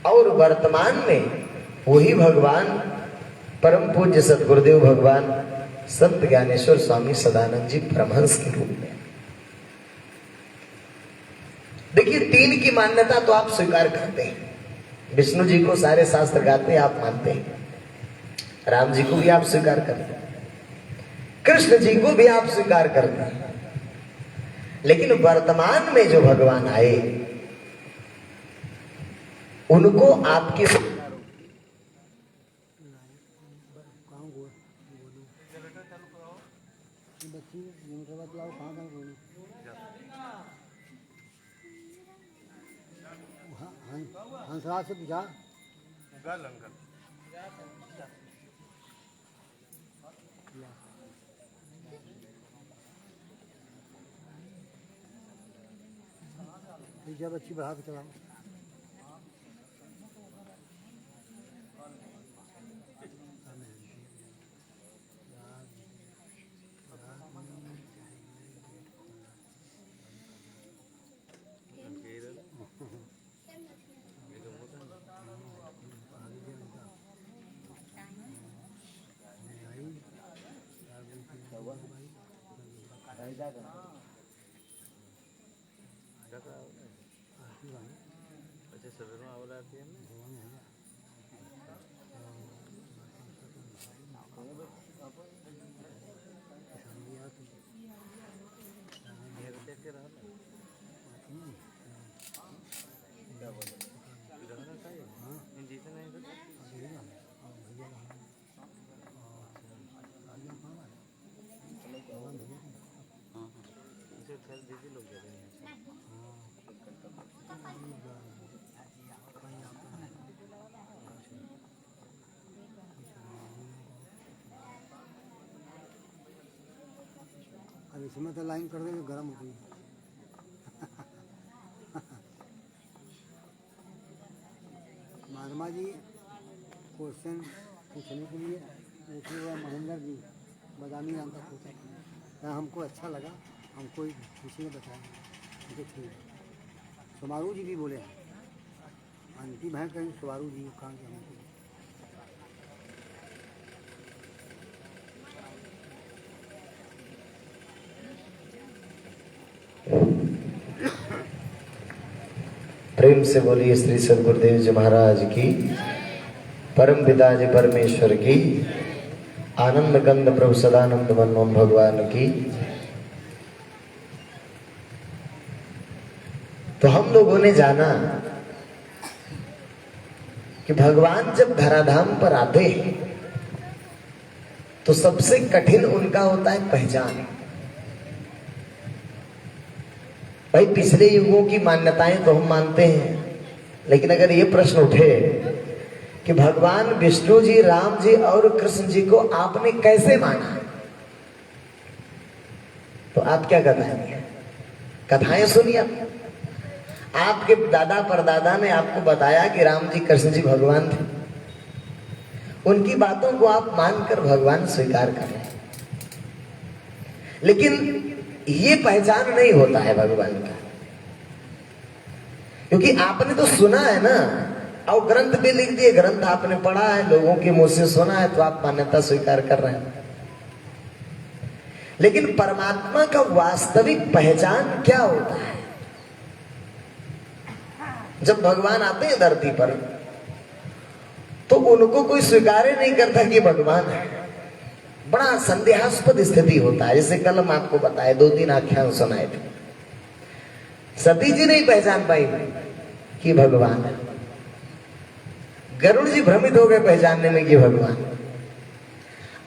और वर्तमान में वही भगवान परम पूज्य सद्गुरुदेव भगवान संत ज्ञानेश्वर स्वामी सदानंद जी परमहंस के रूप में। देखिए, तीन की मान्यता तो आप स्वीकार करते हैं। विष्णु जी को सारे शास्त्र गाते हैं, आप मानते हैं। राम जी को भी आप स्वीकार करते हैं, कृष्ण जी को भी आप स्वीकार करते हैं। लेकिन वर्तमान में जो भगवान आए उनको आपके हंसराज से पूछा जब अच्छी बढ़ा के चलाओ। अच्छा सवेरों आवला आती है ना दीदी लोग जा रहे हैं। अब इसमें तो लाइन कर देंगे, गर्म हो गई। मारमा जी क्वेश्चन पूछने के लिए देखिए, हुआ महेंद्र जी बदामी नाम का पूछा था, हमको अच्छा लगा, हमको किसी ने बताया। मुझे ठीक है। सुमारू जी भी बोले हैं, आंटी बहन कहीं सुमारू जी कहाँ के हमको। प्रेम से बोलिए श्री सद्गुरुदेव जी महाराज की, परम पिता जी परमेश्वर की, आनंद कंद प्रभु सदानंद मनमोहन भगवान की। तो हम लोगों ने जाना कि भगवान जब धराधाम पर आते हैं तो सबसे कठिन उनका होता है पहचान। भाई, पिछले युगों की मान्यताएं तो हम मानते हैं, लेकिन अगर ये प्रश्न उठे कि भगवान विष्णु जी, राम जी और कृष्ण जी को आपने कैसे माना, तो आप क्या बताएंगे? कथाएं सुनिए। आपके दादा परदादा ने आपको बताया कि राम जी कृष्ण जी भगवान थे, उनकी बातों को आप मानकर भगवान स्वीकार कर रहे हैं। लेकिन ये पहचान नहीं होता है भगवान का, क्योंकि आपने तो सुना है ना, और ग्रंथ भी लिख दिए, ग्रंथ आपने पढ़ा है, लोगों के मुंह से सुना है, तो आप मान्यता स्वीकार कर रहे हैं। लेकिन परमात्मा का वास्तविक पहचान क्या होता है? जब भगवान आते हैं धरती पर तो उनको कोई स्वीकार नहीं करता कि भगवान है। बड़ा संदेहास्पद स्थिति होता है। जैसे कल हम आपको बताए, 2-3 आख्यान सुनाए थे, सती जी नहीं पहचान पाई कि भगवान है। गरुड़ जी भ्रमित हो गए पहचानने में कि भगवान।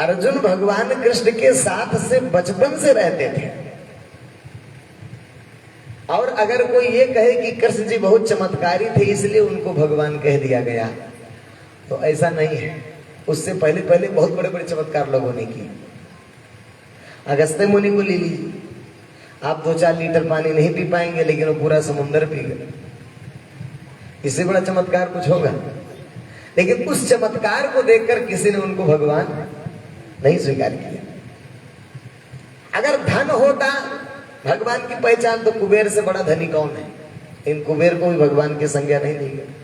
अर्जुन भगवान कृष्ण के साथ से बचपन से रहते थे, और अगर कोई ये कहे कि कृष्ण जी बहुत चमत्कारी थे इसलिए उनको भगवान कह दिया गया, तो ऐसा नहीं है। उससे पहले पहले बहुत बड़े बड़े चमत्कार लोगों ने किए। अगस्त्य मुनि को ले लीजिए, आप 2-4 लीटर पानी नहीं पी पाएंगे, लेकिन वो पूरा समुद्र पी गए। इससे बड़ा चमत्कार कुछ होगा? लेकिन उस चमत्कार को देखकर किसी ने उनको भगवान नहीं स्वीकार किया। अगर धन होता भगवान की पहचान, तो कुबेर से बड़ा धनी कौन है? इन कुबेर को भी भगवान की संज्ञा नहीं दी गई।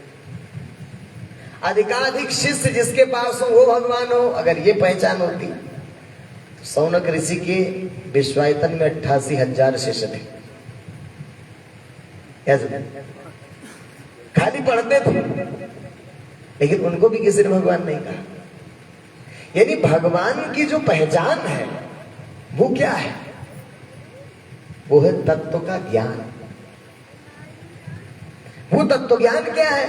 अधिकाधिक शिष्य जिसके पास हो वो भगवान हो। अगर ये पहचान होती तो सौनक ऋषि के विश्वायतन में 88,000 शिष्य थे। खाली पढ़ते थे, लेकिन उनको भी किसी ने भगवान नहीं कहा। यानी भगवान की जो पहचान है वो क्या है? वो है तत्व का ज्ञान। वो तत्व ज्ञान क्या है?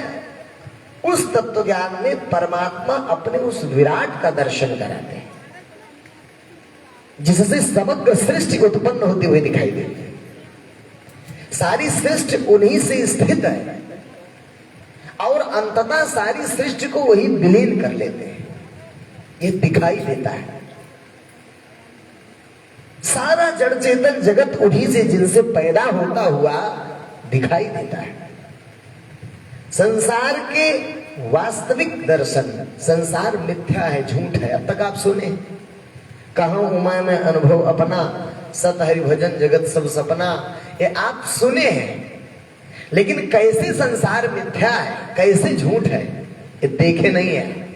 उस तत्व ज्ञान में परमात्मा अपने उस विराट का दर्शन कराते हैं, जिससे समग्र सृष्टि उत्पन्न होती हुई दिखाई देती है। सारी सृष्टि उन्हीं से स्थित है और अंततः सारी सृष्टि को वही विलीन कर लेते हैं। ये दिखाई देता है। सारा जड़ चेतन जगत उन्हीं से, जिनसे पैदा होता हुआ दिखाई देता है। संसार के वास्तविक दर्शन, संसार मिथ्या है, झूठ है। अब तक आप सुने, कहां उमा में अनुभव अपना, सत हरि भजन जगत सब सपना, ये आप सुने हैं, लेकिन कैसे संसार मिथ्या है, कैसे झूठ है, ये देखे नहीं है।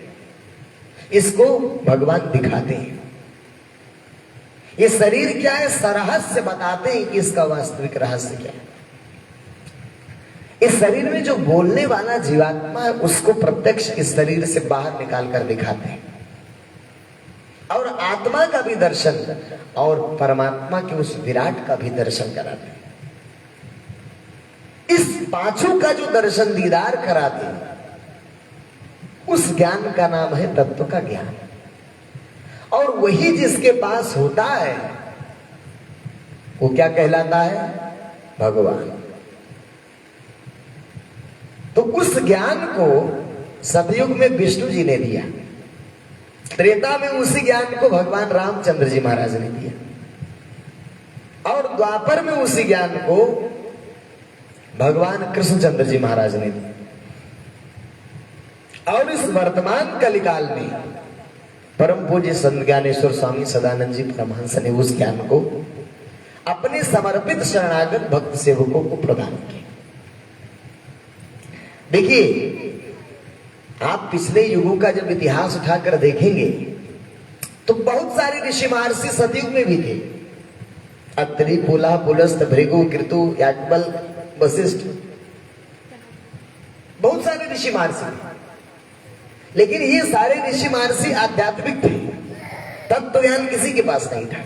इसको भगवान दिखाते हैं। ये शरीर क्या है, सरहस्य बताते हैं कि इसका वास्तविक रहस्य क्या है। इस शरीर में जो बोलने वाला जीवात्मा है उसको प्रत्यक्ष इस शरीर से बाहर निकाल कर दिखाते हैं, और आत्मा का भी दर्शन और परमात्मा के उस विराट का भी दर्शन कराते हैं। इस पांचों का जो दर्शन दीदार कराते हैं, उस ज्ञान का नाम है तत्व का ज्ञान। और वही जिसके पास होता है वो क्या कहलाता है? भगवान। तो उस ज्ञान को सतयुग में विष्णु जी ने दिया, त्रेता में उसी ज्ञान को भगवान रामचंद्र जी महाराज ने दिया, और द्वापर में उसी ज्ञान को भगवान कृष्णचंद्र जी महाराज ने दिया। और इस वर्तमान कलिकाल में परम पूज्य संत ज्ञानेश्वर स्वामी सदानंद जी परमहंस ने उस ज्ञान को अपने समर्पित शरणागत भक्त सेवकों को प्रदान किया। देखिए, आप पिछले युगों का जब इतिहास उठाकर देखेंगे तो बहुत सारे ऋषि महर्षि सतयुग में भी थे। अत्रि, पुलह, पुलस्त, भृगु, कृतु, याज्ञवल्क्य, वशिष्ठ, बहुत सारे ऋषि महर्षि थे। लेकिन ये सारे ऋषि महर्षि आध्यात्मिक थे। तत्व ज्ञान किसी के पास नहीं था।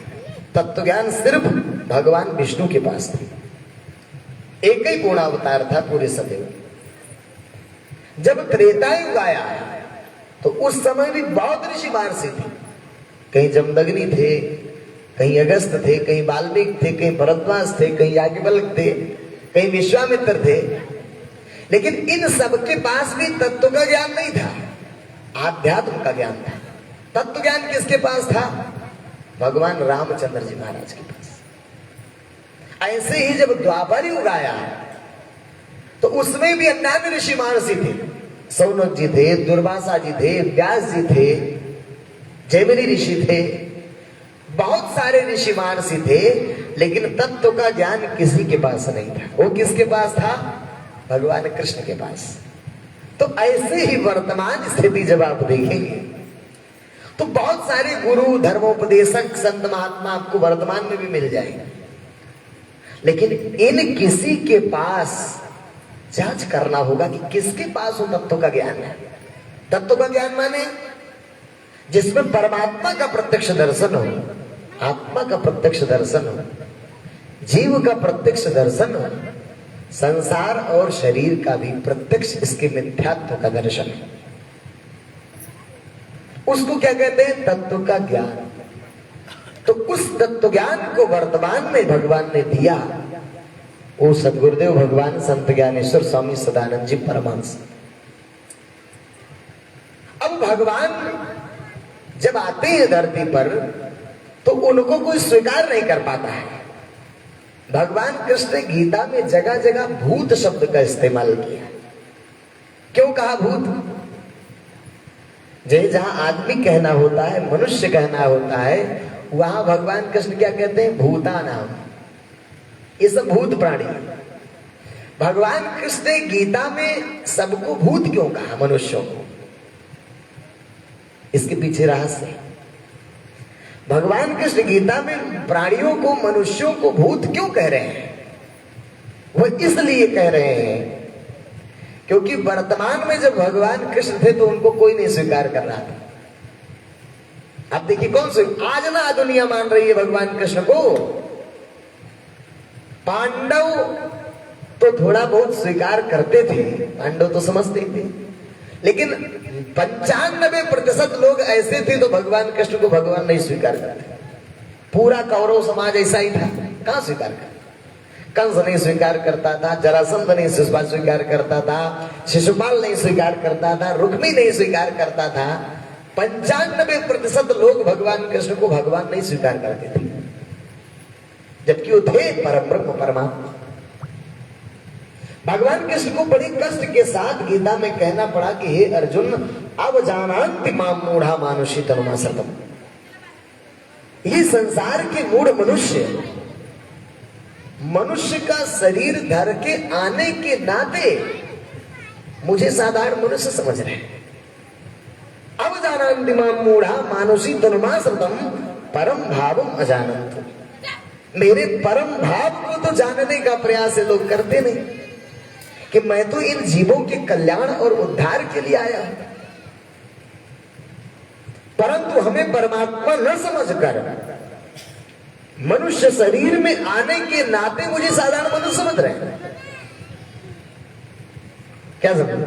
तत्व ज्ञान सिर्फ भगवान विष्णु के पास था। एक ही पूर्णावतार था पूरे सतयुग। जब त्रेता युग आया तो उस समय भी बहुत ऋषि महर्षि थे। कहीं जमदग्नि थे, कहीं अगस्त थे, कहीं वाल्मीकि थे, कहीं भरद्वाज थे, कहीं याज्ञवल्क्य थे, कहीं विश्वामित्र थे। लेकिन इन सबके पास भी तत्व का ज्ञान नहीं था, आध्यात्म का ज्ञान था। तत्व ज्ञान किसके पास था? भगवान रामचंद्र जी महाराज के पास। ऐसे ही जब द्वापर युग आया तो उसमें भी अन्य ऋषि महर्षि थे। सौनक जी थे, दुर्वासा जी थे, व्यास जी थे, जैमिनी ऋषि थे, बहुत सारे ऋषि महर्षि थे। लेकिन तत्व का ज्ञान किसी के पास नहीं था। वो किसके पास था? भगवान कृष्ण के पास। तो ऐसे ही वर्तमान स्थिति जब आप देखेंगे तो बहुत सारे गुरु, धर्मोपदेशक, संत महात्मा आपको वर्तमान में भी मिल जाएंगे। लेकिन इन किसी के पास जांच करना होगा कि किसके पास वो तत्व का ज्ञान है। तत्व का ज्ञान माने जिसमें परमात्मा का प्रत्यक्ष दर्शन हो, आत्मा का प्रत्यक्ष दर्शन हो, जीव का प्रत्यक्ष दर्शन हो, संसार और शरीर का भी प्रत्यक्ष इसके मिथ्यात्व का दर्शन है। उसको क्या कहते हैं? तत्व का ज्ञान। तो उस तत्व ज्ञान को वर्तमान में भगवान ने दिया, वो सदगुरुदेव भगवान संत ज्ञानेश्वर स्वामी सदानंद जी परमहंस। अब भगवान जब आते हैं धरती पर तो उनको कोई स्वीकार नहीं कर पाता है। भगवान कृष्ण ने गीता में जगह जगह भूत शब्द का इस्तेमाल किया। क्यों कहा भूत? जहां आदमी कहना होता है, मनुष्य कहना होता है, वहां भगवान कृष्ण क्या कहते हैं? भूता नाम। ये सब भूत प्राणी। भगवान कृष्ण ने गीता में सबको भूत क्यों कहा? मनुष्यों को। इसके पीछे रहस्य है। भगवान कृष्ण गीता में प्राणियों को, मनुष्यों को भूत क्यों कह रहे हैं? वो इसलिए कह रहे हैं क्योंकि वर्तमान में जब भगवान कृष्ण थे तो उनको कोई नहीं स्वीकार कर रहा था। अब देखिए कौन से आज ना दुनिया मान रही है भगवान कृष्ण को। पांडव तो थोड़ा बहुत स्वीकार करते थे, पांडव तो समझते थे, लेकिन 95% लोग ऐसे थे तो भगवान कृष्ण को भगवान नहीं स्वीकार करते। पूरा कौरव समाज ऐसा ही था, कहां स्वीकार करता? कंस नहीं स्वीकार करता था, जरासंध नहीं स्वीकार करता था, शिशुपाल नहीं स्वीकार करता था, रुक्मी नहीं स्वीकार करता था। 95% लोग भगवान कृष्ण को भगवान नहीं स्वीकार करते थे, जबकि वो थे परम ब्रह्म परमात्मा। भगवान कृष्ण को बड़ी कष्ट के साथ गीता में कहना पड़ा कि हे अर्जुन, अब जानान्ति माम मूढ़ा मानुषी तनुमा सतम। ये संसार के मूढ़ मनुष्य का शरीर धर के आने के नाते मुझे साधारण मनुष्य समझ रहे हैं। अब जानान्ति माम मूढ़ा मानुषी तनुमा सतम परम भावम अजानंत। मेरे परम भाव को तो जानने का प्रयास लोग करते नहीं कि मैं तो इन जीवों के कल्याण और उद्धार के लिए आया हूं, परंतु हमें परमात्मा न समझकर मनुष्य शरीर में आने के नाते मुझे साधारण मनुष्य समझ रहे हैं। क्या समझ?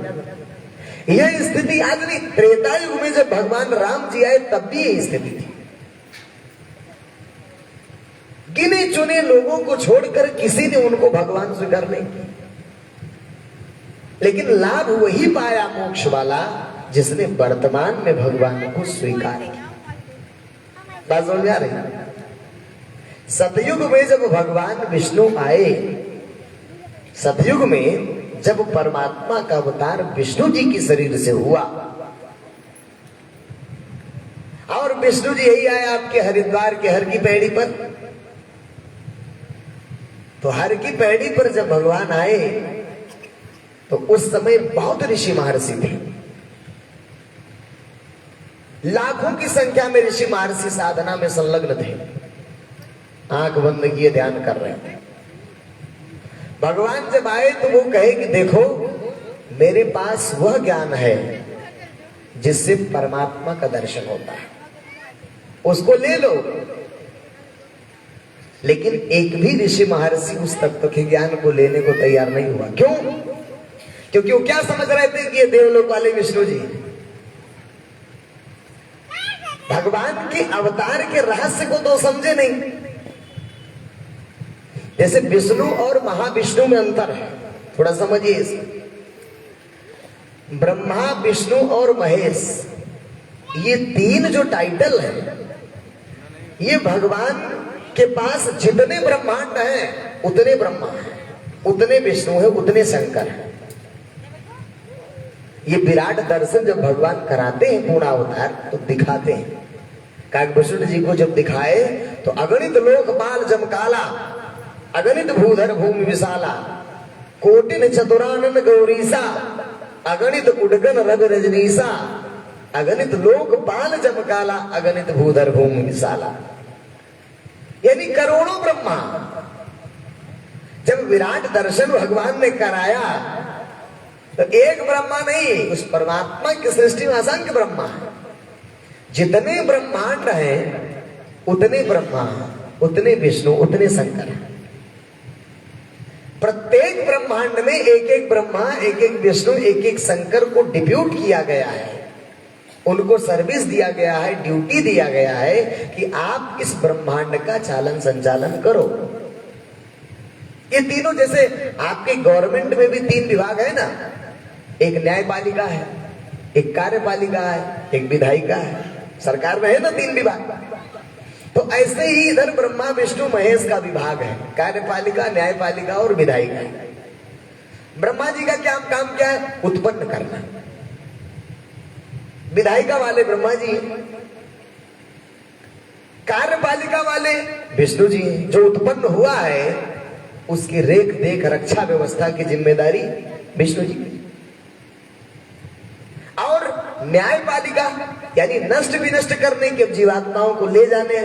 यह स्थिति आज नहीं, त्रेता युग में जब भगवान राम जी आए तब भी यही स्थिति थी। गिने चुने लोगों को छोड़कर किसी ने उनको भगवान स्वीकार नहीं किया, लेकिन लाभ वही पाया मोक्ष वाला जिसने वर्तमान में भगवान को स्वीकार किया। बात समझ आ रही? सतयुग में जब भगवान विष्णु आए, सतयुग में जब परमात्मा का अवतार विष्णु जी की शरीर से हुआ, और विष्णु जी यही आए आपके हरिद्वार के हर की पैड़ी पर, तो हर की पैड़ी पर जब भगवान आए तो उस समय बहुत ऋषि महर्षि थे। लाखों की संख्या में ऋषि महर्षि साधना में संलग्न थे, आंख बंद किए ध्यान कर रहे थे। भगवान जब आए तो वो कहे कि देखो मेरे पास वह ज्ञान है जिससे परमात्मा का दर्शन होता है, उसको ले लो। लेकिन एक भी ऋषि महर्षि उस तत्व के ज्ञान को लेने को तैयार नहीं हुआ। क्यों? क्योंकि वो क्या समझ रहे थे कि ये देवलोक वाले विष्णु जी भगवान के अवतार के रहस्य को तो समझे नहीं। जैसे विष्णु और महाविष्णु में अंतर है, थोड़ा समझिए इसे। ब्रह्मा, विष्णु और महेश, ये तीन जो टाइटल है, ये भगवान के पास जितने ब्रह्मांड हैं उतने ब्रह्मा है, उतने विष्णु है, उतने शंकर है। ये विराट दर्शन जब भगवान कराते हैं पूर्ण अवतार तो दिखाते हैं। काकभूषण जी को जब दिखाए तो अगणित लोकपाल जमकाला, अगणित भूधर भूमि विशाला, कोटिन चतुरानन गौरीसा, अगणित उडगन रग रजनीसा, अगणित लोकपाल जमकाला, अगणित भूधर भूमि विशाला, यानी करोड़ों ब्रह्मा। जब विराट दर्शन भगवान ने कराया तो एक ब्रह्मा नहीं, उस परमात्मा की सृष्टि में असंख्य ब्रह्मा है। जितने ब्रह्मांड हैं उतने ब्रह्मा, उतने विष्णु, उतने शंकर। प्रत्येक ब्रह्मांड में एक एक ब्रह्मा, एक एक विष्णु, एक एक शंकर को डिप्यूट किया गया है, उनको सर्विस दिया गया है, ड्यूटी दिया गया है कि आप इस ब्रह्मांड का चालन संचालन करो। ये तीनों, जैसे आपके गवर्नमेंट में भी 3 विभाग है ना, एक न्यायपालिका है, एक कार्यपालिका है, एक विधायिका है। सरकार में है ना 3 विभाग। तो ऐसे ही इधर ब्रह्मा विष्णु महेश का विभाग है, कार्यपालिका, न्यायपालिका और विधायिका। ब्रह्मा जी का क्या काम क्या है? उत्पन्न करना। विधायिका वाले ब्रह्मा जी, कार्यपालिका वाले विष्णु जी। जो उत्पन्न हुआ है उसकी रेख देख रक्षा व्यवस्था की जिम्मेदारी विष्णु जी। और न्यायपालिका यानी नष्ट विनष्ट करने के, जीवात्माओं को ले जाने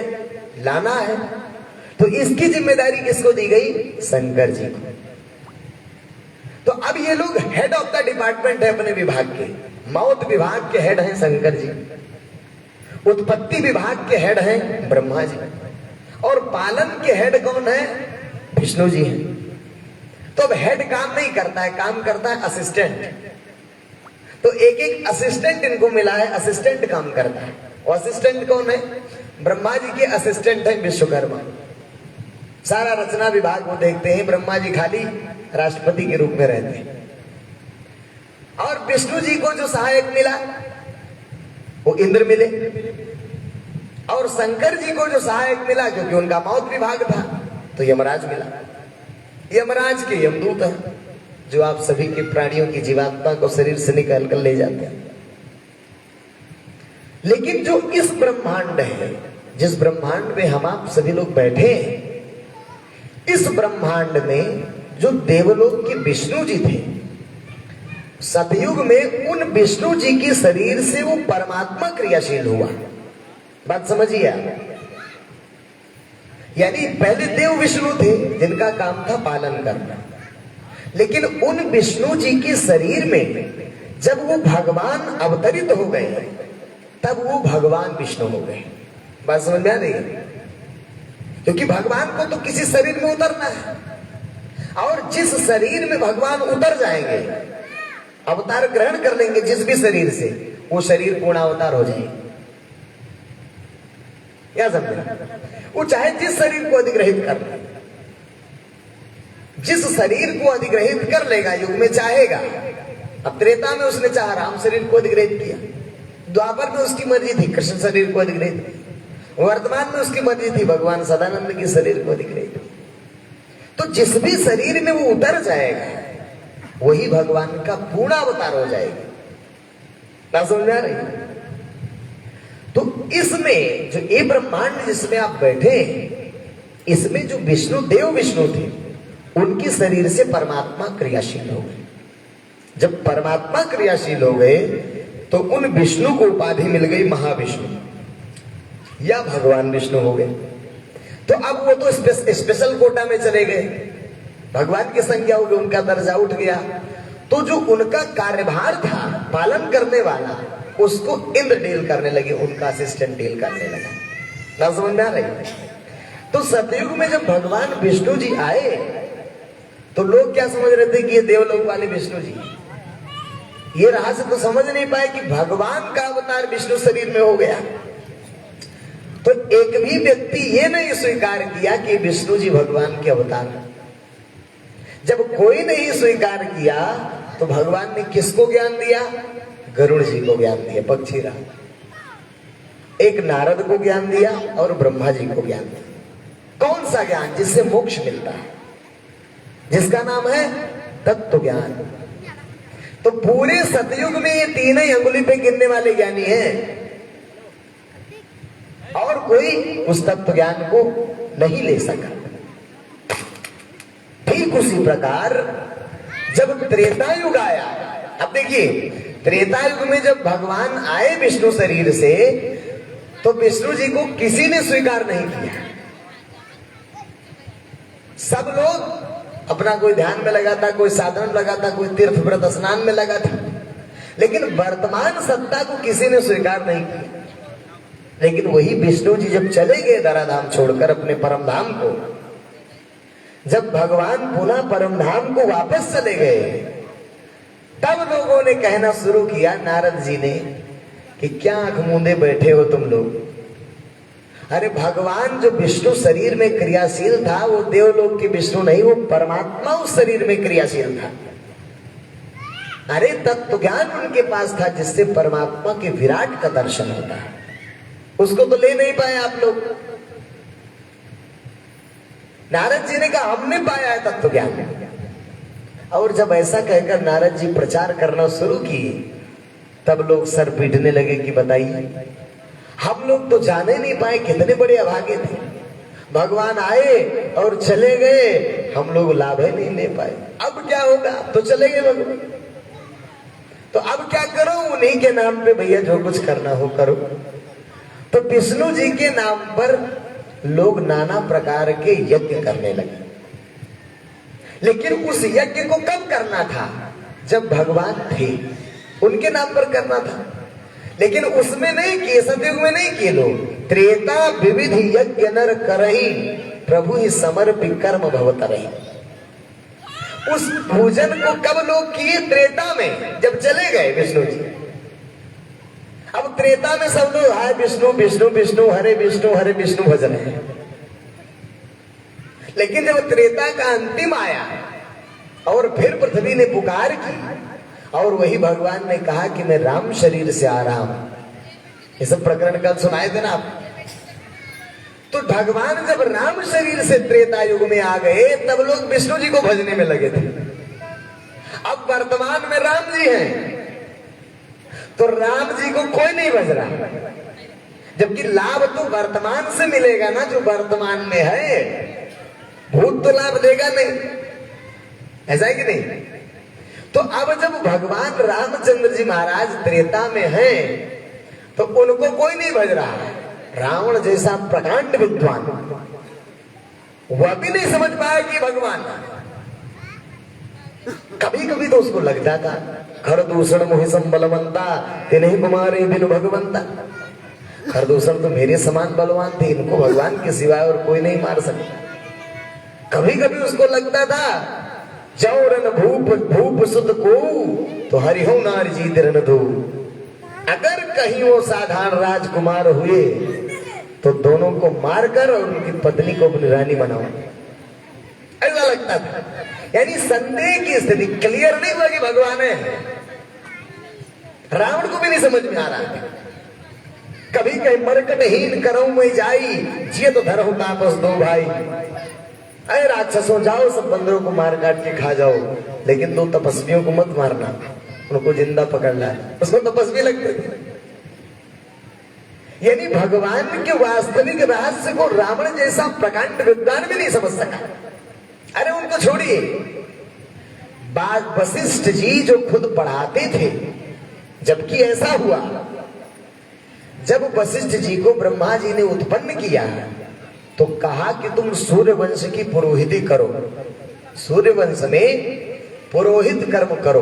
लाना है, तो इसकी जिम्मेदारी किसको दी गई? शंकर जी को। तो अब ये लोग हेड ऑफ द डिपार्टमेंट है अपने विभाग के। मौत विभाग के हेड हैं शंकर जी, उत्पत्ति विभाग के हेड हैं ब्रह्मा जी, और पालन के हेड कौन है? विष्णु जी हैं। तो अब हेड काम नहीं करता है, काम करता है असिस्टेंट। तो एक एक असिस्टेंट इनको मिला है, असिस्टेंट काम करता है। और असिस्टेंट कौन है? ब्रह्मा जी के असिस्टेंट है विश्वकर्मा। सारा रचना विभाग वो देखते हैं, ब्रह्मा जी खाली राष्ट्रपति के रूप में रहते हैं। और विष्णु जी को जो सहायक मिला वो इंद्र मिले, और शंकर जी को जो सहायक मिला, क्योंकि उनका मौत विभाग था, तो यमराज मिला। यमराज के यमदूत है जो आप सभी के प्राणियों की जीवात्मा को शरीर से निकाल कर ले जाते हैं। लेकिन जो इस ब्रह्मांड है, जिस ब्रह्मांड में हम आप सभी लोग बैठे हैं, इस ब्रह्मांड में जो देवलोक के विष्णु जी थे, सतयुग में उन विष्णु जी के शरीर से वो परमात्मा क्रियाशील हुआ। बात समझिए आप। यानी पहले देव विष्णु थे जिनका काम था पालन करना, लेकिन उन विष्णु जी के शरीर में जब वो भगवान अवतरित हो गए, तब वो भगवान विष्णु हो गए। बात समझ में आ रही है? क्योंकि भगवान को तो किसी शरीर में उतरना है, और जिस शरीर में भगवान उतर जाएंगे, अवतार ग्रहण कर लेंगे जिस भी शरीर से, वो शरीर पूर्ण अवतार हो जाएगा। क्या समझे? वो चाहे जिस शरीर को अधिग्रहित कर ले, जिस शरीर को अधिग्रहित कर लेगा, युग में चाहेगा। अब त्रेता में उसने चाहा राम शरीर को अधिग्रहित किया, द्वापर में उसकी मर्जी थी कृष्ण शरीर को अधिग्रहित किया, वर्तमान में उसकी मर्जी थी भगवान सदानंद के शरीर को अधिग्रहित किया। तो जिस भी शरीर में वो उतर जाएगा, वही भगवान का पूर्ण अवतार हो जाएगा। ना समझ में आ रही? तो इसमें जो ये ब्रह्मांड जिसमें आप बैठे, इसमें जो विष्णु देव विष्णु थे, उनके शरीर से परमात्मा क्रियाशील हो गए। जब परमात्मा क्रियाशील हो गए, तो उन विष्णु को उपाधि मिल गई महाविष्णु या भगवान विष्णु हो गए। तो अब वो तो स्पेशल कोटा में चले गए, भगवान की संज्ञा हो गई, उनका दर्जा उठ गया। तो जो उनका कार्यभार था पालन करने वाला, उसको इंद्र डील करने लगे, उनका असिस्टेंट डील करने लगा। ना समझ में आ रही? तो सतयुग में जब भगवान विष्णु जी आए, तो लोग क्या समझ रहे थे कि ये देवलोक वाले विष्णु जी। ये रहस्य तो समझ नहीं पाए कि भगवान का अवतार विष्णु शरीर में हो गया। तो एक भी व्यक्ति ये नहीं स्वीकार किया कि विष्णु जी भगवान के अवतार हैं। जब कोई नहीं स्वीकार किया, तो भगवान ने किसको ज्ञान दिया? गरुड़ जी को ज्ञान दिया, पक्षीराज। एक नारद को ज्ञान दिया और ब्रह्मा जी को ज्ञान दिया। कौन सा ज्ञान? जिससे मोक्ष मिलता है, जिसका नाम है तत्व ज्ञान। तो पूरे सतयुग में ये तीन ही अंगुली पे गिनने वाले ज्ञानी हैं, और कोई उस तत्व ज्ञान को नहीं ले सका। ठीक उसी प्रकार जब त्रेता युग आया, अब देखिए त्रेता युग में जब भगवान आए विष्णु शरीर से, तो विष्णु जी को किसी ने स्वीकार नहीं किया। सब लोग अपना कोई ध्यान में लगा था, कोई साधन में लगा था, कोई तीर्थ व्रत स्नान में लगा था, लेकिन वर्तमान सत्ता को किसी ने स्वीकार नहीं किया। लेकिन वही विष्णु जी जब चले गए धराधाम छोड़कर अपने परम धाम को, जब भगवान पुनः परम धाम को वापस चले गए, तब लोगों ने कहना शुरू किया नारद जी ने कि क्या आंख मूंदे बैठे हो तुम लोग। अरे भगवान जो विष्णु शरीर में क्रियाशील था, वो देवलोक के विष्णु नहीं, वो परमात्मा उस शरीर में क्रियाशील था। अरे तत्व ज्ञान उनके पास था, जिससे परमात्मा के विराट का दर्शन होता है। उसको तो ले नहीं पाए आप लोग। नारद जी ने कहा हमने पाया है तत्व ज्ञान। और जब ऐसा कहकर नारद जी प्रचार करना शुरू किए, तब लोग सर पीटने लगे कि बताइए, हम लोग तो जाने नहीं पाए, कितने बड़े अभागे थे। भगवान आए और चले गए, हम लोग लाभ ही नहीं ले पाए। अब क्या होगा? तो चले गए भगवान, तो अब क्या करो? उन्हीं के नाम पे भैया जो कुछ करना हो करो। तो विष्णु जी के नाम पर लोग नाना प्रकार के यज्ञ करने लगे। लेकिन उस यज्ञ को कब करना था? जब भगवान थे, उनके नाम पर करना था। लेकिन उसमें नहीं किए, सतयुग में नहीं किए लोग। त्रेता विविध यज्ञ नर करही, प्रभु ही समर्पि कर्म भवत रही। उस पूजन को कब लोग किए? त्रेता में, जब चले गए विष्णु जी। अब त्रेता में सब लोग हाय विष्णु विष्णु विष्णु हरे विष्णु भज रहे हैं। लेकिन जब त्रेता का अंतिम आया और फिर पृथ्वी ने पुकार की और वही भगवान ने कहा कि मैं राम शरीर से आ रहा हूं। ये सब प्रकरण कल सुनाए थे ना आप। तो भगवान जब राम शरीर से त्रेता युग में आ गए तब लोग विष्णु जी को भजने में लगे थे। अब वर्तमान में राम जी हैं तो राम जी को कोई नहीं भज रहा, जबकि लाभ तो वर्तमान से मिलेगा ना, जो वर्तमान में है। भूत तो लाभ देगा नहीं, ऐसा है कि नहीं? तो अब जब भगवान रामचंद्र जी महाराज त्रेता में हैं तो उनको कोई नहीं भज रहा है। रावण जैसा प्रकांड विद्वान वह भी नहीं समझ पाया कि भगवान। कभी कभी तो उसको लगता था खरदूषण मोहिसम बलवंता तिन्हीं कुमारी बिनु भगवंता। खरदूषण तो मेरे समान बलवान थे, इनको भगवान के सिवाय और कोई नहीं मार सकता। कभी कभी उसको लगता था चौरन भूप सुत को तो हरिहो नार जीत रन दो। अगर कहीं वो साधारण राजकुमार हुए तो दोनों को मारकर और उनकी पत्नी को अपनी रानी बनाओ, ऐसा लगता था। यानी संदेह की स्थिति क्लियर नहीं हुआ कि भगवान है। रावण को भी नहीं समझ में आ रहा था। कभी कहीं मरकटहीन करऊं मैं जाई, जिये तो धरहु तापस दो भाई। अरे राक्षसों जाओ, सब बंदरों को मार काट के खा जाओ, लेकिन दो तपस्वियों को मत मारना, उनको जिंदा पकड़ना है। उसको तपस्वी लगते थे। यानी भगवान के वास्तविक रहस्य को रावण जैसा प्रकांड विद्वान भी नहीं समझ सका। अरे उनको छोड़िए, वशिष्ठ जी जो खुद पढ़ाते थे, जबकि ऐसा हुआ जब वशिष्ठ जी को ब्रह्मा जी ने उत्पन्न किया तो कहा कि तुम सूर्य वंश की पुरोहिती करो, सूर्य वंश में पुरोहित कर्म करो।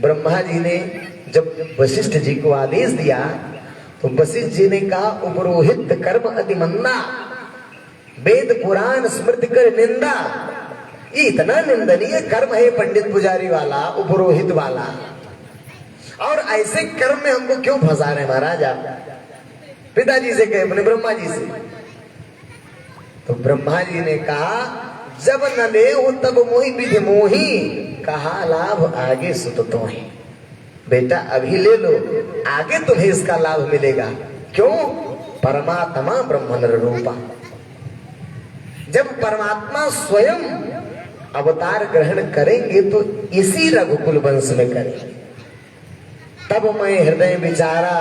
ब्रह्मा जी ने जब वशिष्ठ जी को आदेश दिया तो वशिष्ठ जी ने कहा उपरोहित कर्म अति मंदा, वेद पुराण स्मृति कर निंदा। ये इतना निंदनीय कर्म है पंडित पुजारी वाला, उपरोहित वाला, और ऐसे कर्म में हमको क्यों फंसा रहे महाराज आप? पिताजी से कहे, अपने ब्रह्मा जी से। तो ब्रह्मा जी ने कहा जब न ले हो तब मोहि विधि मोही, कहा लाभ आगे सुत तो ही। बेटा अभी ले लो, आगे तुम्हें इसका लाभ मिलेगा। क्यों? परमात्मा ब्रह्मन रूपा। जब परमात्मा स्वयं अवतार ग्रहण करेंगे तो इसी रघुकुल वंश में करेंगे। तब मैं हृदय विचारा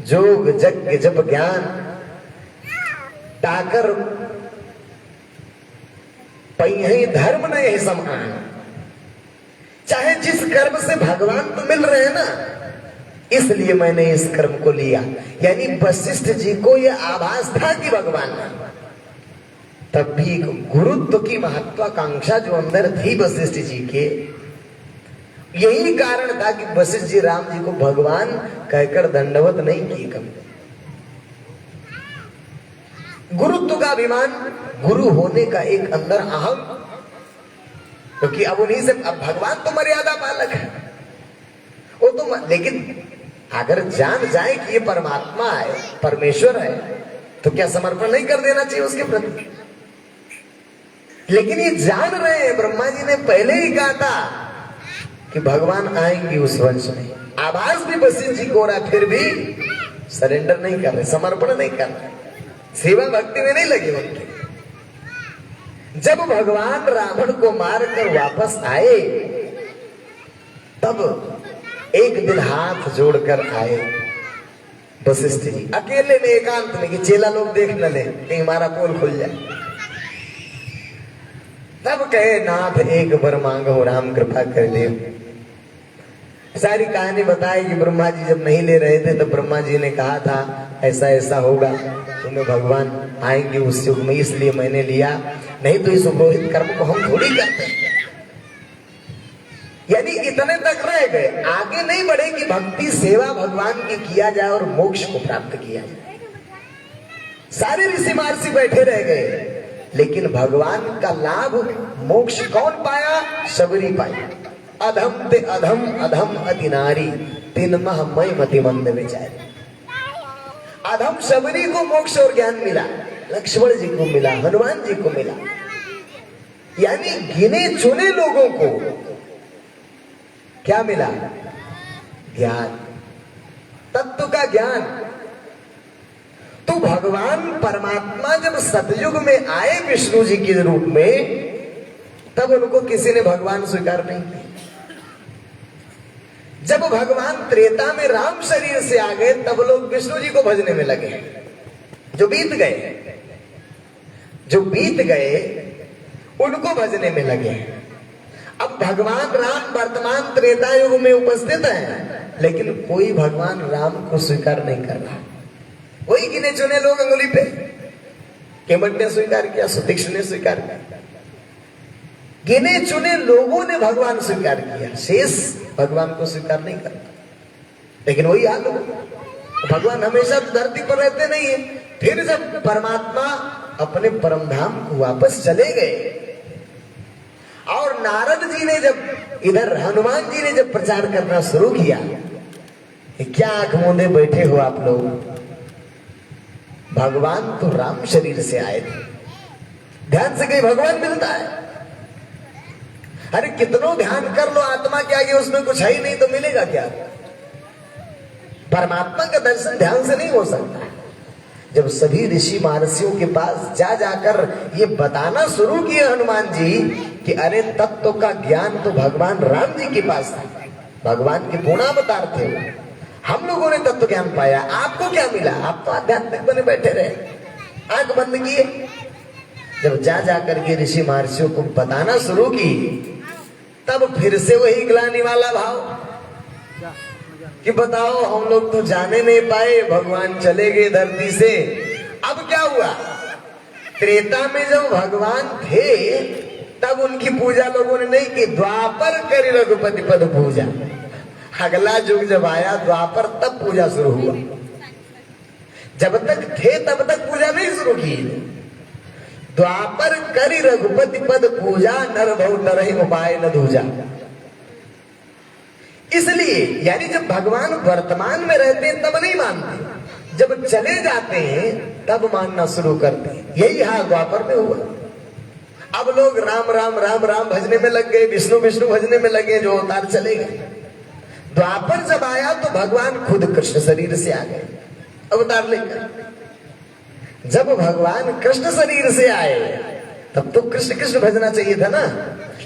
जोग जग जब ज्ञान, ताकर पई धर्म न यही समान। चाहे जिस कर्म से भगवान तो मिल रहे हैं ना, इसलिए मैंने इस कर्म को लिया। यानी वशिष्ठ जी को यह आभास था कि भगवान, तब भी गुरुत्व की महत्वाकांक्षा जो अंदर थी वशिष्ठ जी के, यही कारण था कि वशिष्ठ जी राम जी को भगवान कहकर दंडवत नहीं किए कभी। गुरुत्व का अभिमान, गुरु होने का एक अंदर अहम, क्योंकि अब उन्हीं से, अब भगवान तो मर्यादा पालक है वो तो, लेकिन अगर जान जाए कि ये परमात्मा है, परमेश्वर है, तो क्या समर्पण नहीं कर देना चाहिए उसके प्रति? लेकिन ये जान रहे हैं, ब्रह्मा जी ने पहले ही कहा था कि भगवान आएंगे उस वंश में। आभास भी वशिष्ठ जी को हो रहा, फिर भी सरेंडर नहीं कर रहे, समर्पण नहीं कर रहे, सेवा भक्ति में नहीं लगे उनके। जब भगवान रावण को मारकर वापस आए तब एक दिन हाथ जोड़कर आए वशिष्ठ जी, अकेले में एकांत में, कि चेला लोग देख न ले कहीं हमारा पोल खुल जाए। तब कहे नाथ एक वर मांगो राम कृपा कर दे। सारी कहानी बताई कि ब्रह्मा जी जब नहीं ले रहे थे तो ब्रह्मा जी ने कहा था ऐसा ऐसा होगा, तुम्हें भगवान आएंगे उस युग में, इसलिए मैंने लिया, नहीं तो इस उपरोहित कर्म को हम थोड़ी करते। यानी इतने तक रह गए, आगे नहीं बढ़े कि भक्ति सेवा भगवान की किया जाए और मोक्ष को प्राप्त किया जाए। सारे ऋषि महर्षि बैठे रह गए, लेकिन भगवान का लाभ मोक्ष कौन पाया? शबरी पाई। अधम ते अधम अधम अति नारी तीन मह मई मति मंद विचारी। अधम शबरी को मोक्ष और ज्ञान मिला, लक्ष्मण जी को मिला, हनुमान जी को मिला। यानी गिने चुने लोगों को क्या मिला? ज्ञान, तत्व का ज्ञान। तो भगवान परमात्मा जब सतयुग में आए विष्णु जी के रूप में, तब उनको किसी ने भगवान स्वीकार नहीं किया। जब भगवान त्रेता में राम शरीर से आ गए, तब लोग विष्णु जी को भजने में लगे। जो बीत गए उनको भजने में लगे। अब भगवान राम वर्तमान त्रेता युग में उपस्थित हैं, लेकिन कोई भगवान राम को स्वीकार नहीं कर रहा। वही गिने चुने लोग अंगुली पे, केवट ने स्वीकार किया, सुतीक्ष्ण ने स्वीकार किया, गिने चुने लोगों ने भगवान स्वीकार किया, शेष भगवान को स्वीकार नहीं करता। लेकिन वही हाल हो, भगवान हमेशा धरती पर रहते नहीं है। फिर जब परमात्मा अपने परम धाम को वापस चले गए और नारद जी ने जब, इधर हनुमान जी ने जब प्रचार करना शुरू किया, क्या आंख मूंदे बैठे हो आप लोग, भगवान तो राम शरीर से आए थे। ध्यान से कहीं भगवान मिलता है? अरे कितनों ध्यान कर लो, आत्मा के आगे उसमें कुछ है ही नहीं तो मिलेगा क्या? परमात्मा का दर्शन ध्यान से नहीं हो सकता। जब सभी ऋषि महर्षियों के पास जा जाकर ये बताना शुरू किए हनुमान जी कि अरे तत्व का ज्ञान तो भगवान राम जी के पास था, भगवान के पूर्णावतार थे वो, हम लोगों ने तत्व ज्ञान पाया, आपको क्या मिला? आप तो आध्यात्मिक बने बैठे रहे, आंख बंद किए। जब जा जाकर के ऋषि महर्षियों को बताना शुरू की, तब फिर से वही ग्लानि वाला भाव कि बताओ हम लोग तो जाने नहीं पाए, भगवान चले गए धरती से। अब क्या हुआ? त्रेता में जब भगवान थे तब उनकी पूजा लोगों ने नहीं की, द्वापर करी रघुपति पद पूजा। अगला युग जब आया द्वापर, तब पूजा शुरू हुआ। जब तक थे तब तक पूजा नहीं शुरू की। द्वापर करी रघुपति पद पूजा, नर भव नरहि उपाय न दूजा। इसलिए यानी जब भगवान वर्तमान में रहते हैं तब नहीं मानते, जब चले जाते हैं तब मानना शुरू करते हैं। यही हाल द्वापर में हुआ। अब लोग राम राम राम राम भजने में लग गए, विष्णु विष्णु भजने में लगे, जो अवतार चले गए। द्वापर जब आया तो भगवान खुद कृष्ण शरीर से आ गए अवतार लेकर। जब भगवान कृष्ण शरीर से आए तब तो कृष्ण कृष्ण भजना चाहिए था ना,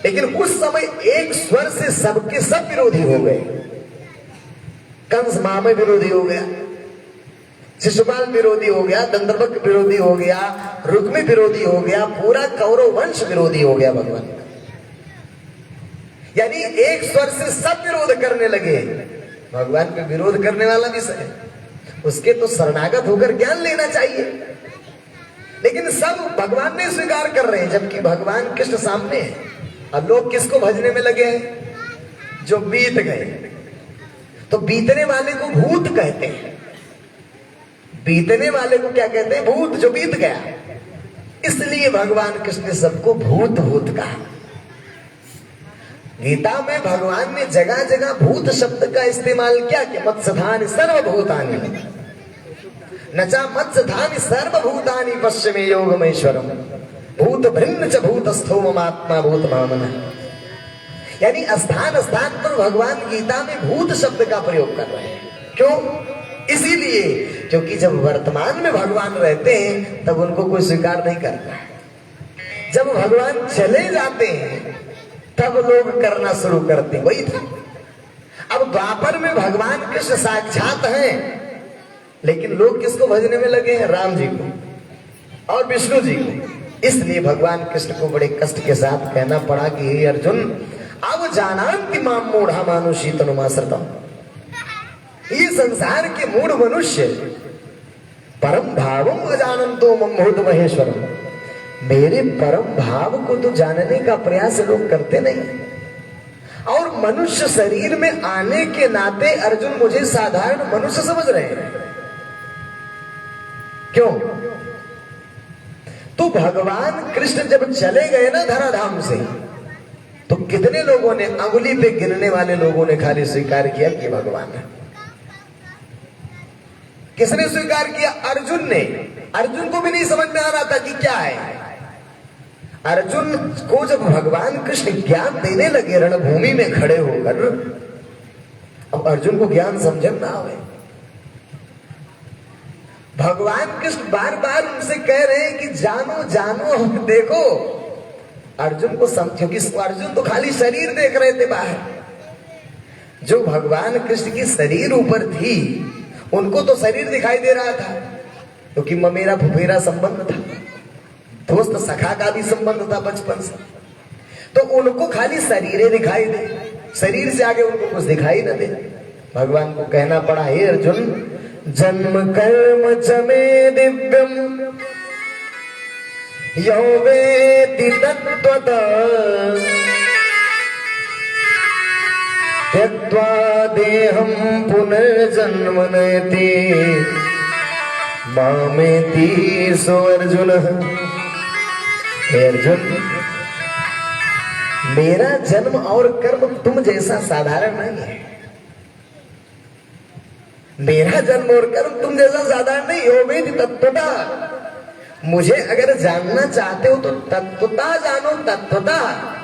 लेकिन उस समय एक स्वर से सबके सब विरोधी हो गए। कंस मामे विरोधी हो गया, शिशुपाल विरोधी हो गया, दंडवत विरोधी हो गया, रुक्मी विरोधी हो गया, पूरा कौरव वंश विरोधी हो गया भगवान का। यानी एक स्वर से सब विरोध करने लगे। भगवान पे विरोध करने वाला भी है, उसके तो शरणागत होकर ज्ञान लेना चाहिए, लेकिन सब भगवान ने स्वीकार कर रहे हैं, जबकि भगवान कृष्ण सामने है। अब लोग किसको भजने में लगे हैं? जो बीत गए। तो बीतने वाले को भूत कहते हैं। बीतने वाले को क्या कहते हैं? भूत, जो बीत गया। इसलिए भगवान कृष्ण ने सबको भूत भूत कहा। गीता में भगवान ने जगह जगह भूत शब्द का इस्तेमाल क्या किया? मत्स्यधानि सर्वभूतानि नचा मत्स्यधानि सर्वभूतानि पश्चिमे योगमेश्वरम भूत भिन्न च भूतस्थो ममात्मा भूत भावना। यानी स्थान स्थान पर भगवान गीता में भूत शब्द का प्रयोग कर रहे हैं। क्यों? इसीलिए क्योंकि जब वर्तमान में भगवान रहते हैं तब उनको कोई स्वीकार नहीं करता। जब भगवान चले जाते हैं तब लोग करना शुरू करते। वही था। अब द्वापर में भगवान कृष्ण साक्षात हैं, लेकिन लोग किसको भजने में लगे हैं? राम जी को और विष्णु जी को। इसलिए भगवान कृष्ण को बड़े कष्ट के साथ कहना पड़ा कि हे अर्जुन, अब जानन्ति मां मूढ़ा मानुषी तनुमाश्रितम्। ये संसार के मूढ़ मनुष्य परम भावम अजानन्तो मम्भूत महेश्वरम, मेरे परम भाव को तो जानने का प्रयास लोग करते नहीं। और मनुष्य शरीर में आने के नाते अर्जुन मुझे साधारण मनुष्य समझ रहे हैं। क्यों? तो भगवान कृष्ण जब चले गए ना धराधाम से, तो कितने लोगों ने, अंगुली पे गिनने वाले लोगों ने खाली स्वीकार किया कि भगवान है। किसने स्वीकार किया? अर्जुन ने। अर्जुन को भी नहीं समझ में आ रहा था कि क्या है। अर्जुन को जब भगवान कृष्ण ज्ञान देने लगे रणभूमि में खड़े होकर, अब अर्जुन को ज्ञान समझन ना आवे। भगवान कृष्ण बार बार उनसे कह रहे हैं कि जानो जानो देखो। अर्जुन को समझो कि अर्जुन तो खाली शरीर देख रहे थे बाहर। जो भगवान कृष्ण की शरीर ऊपर थी उनको तो शरीर दिखाई दे रहा था, क्योंकि ममेरा फुफेरा संबंध था, दोस्त सखा का भी संबंध था बचपन से। तो उनको खाली शरीर दिखाई दे, शरीर से आगे उनको कुछ दिखाई न दे। भगवान को कहना पड़ा, हे अर्जुन, जन्म कर्म च मे दिव्यम यो वेति तत्त्वतः त्यक्त्वा देहं पुनर्जन्म नयति मामेति सो अर्जुन। हे अर्जुन, मेरा जन्म और कर्म तुम जैसा साधारण नहीं है। मेरा जन्म और कर्म तुम जैसा साधारण नहीं हो। वेति तत्त्वतः, मुझे अगर जानना चाहते हो तो तत्वतः जानो, तत्वतः।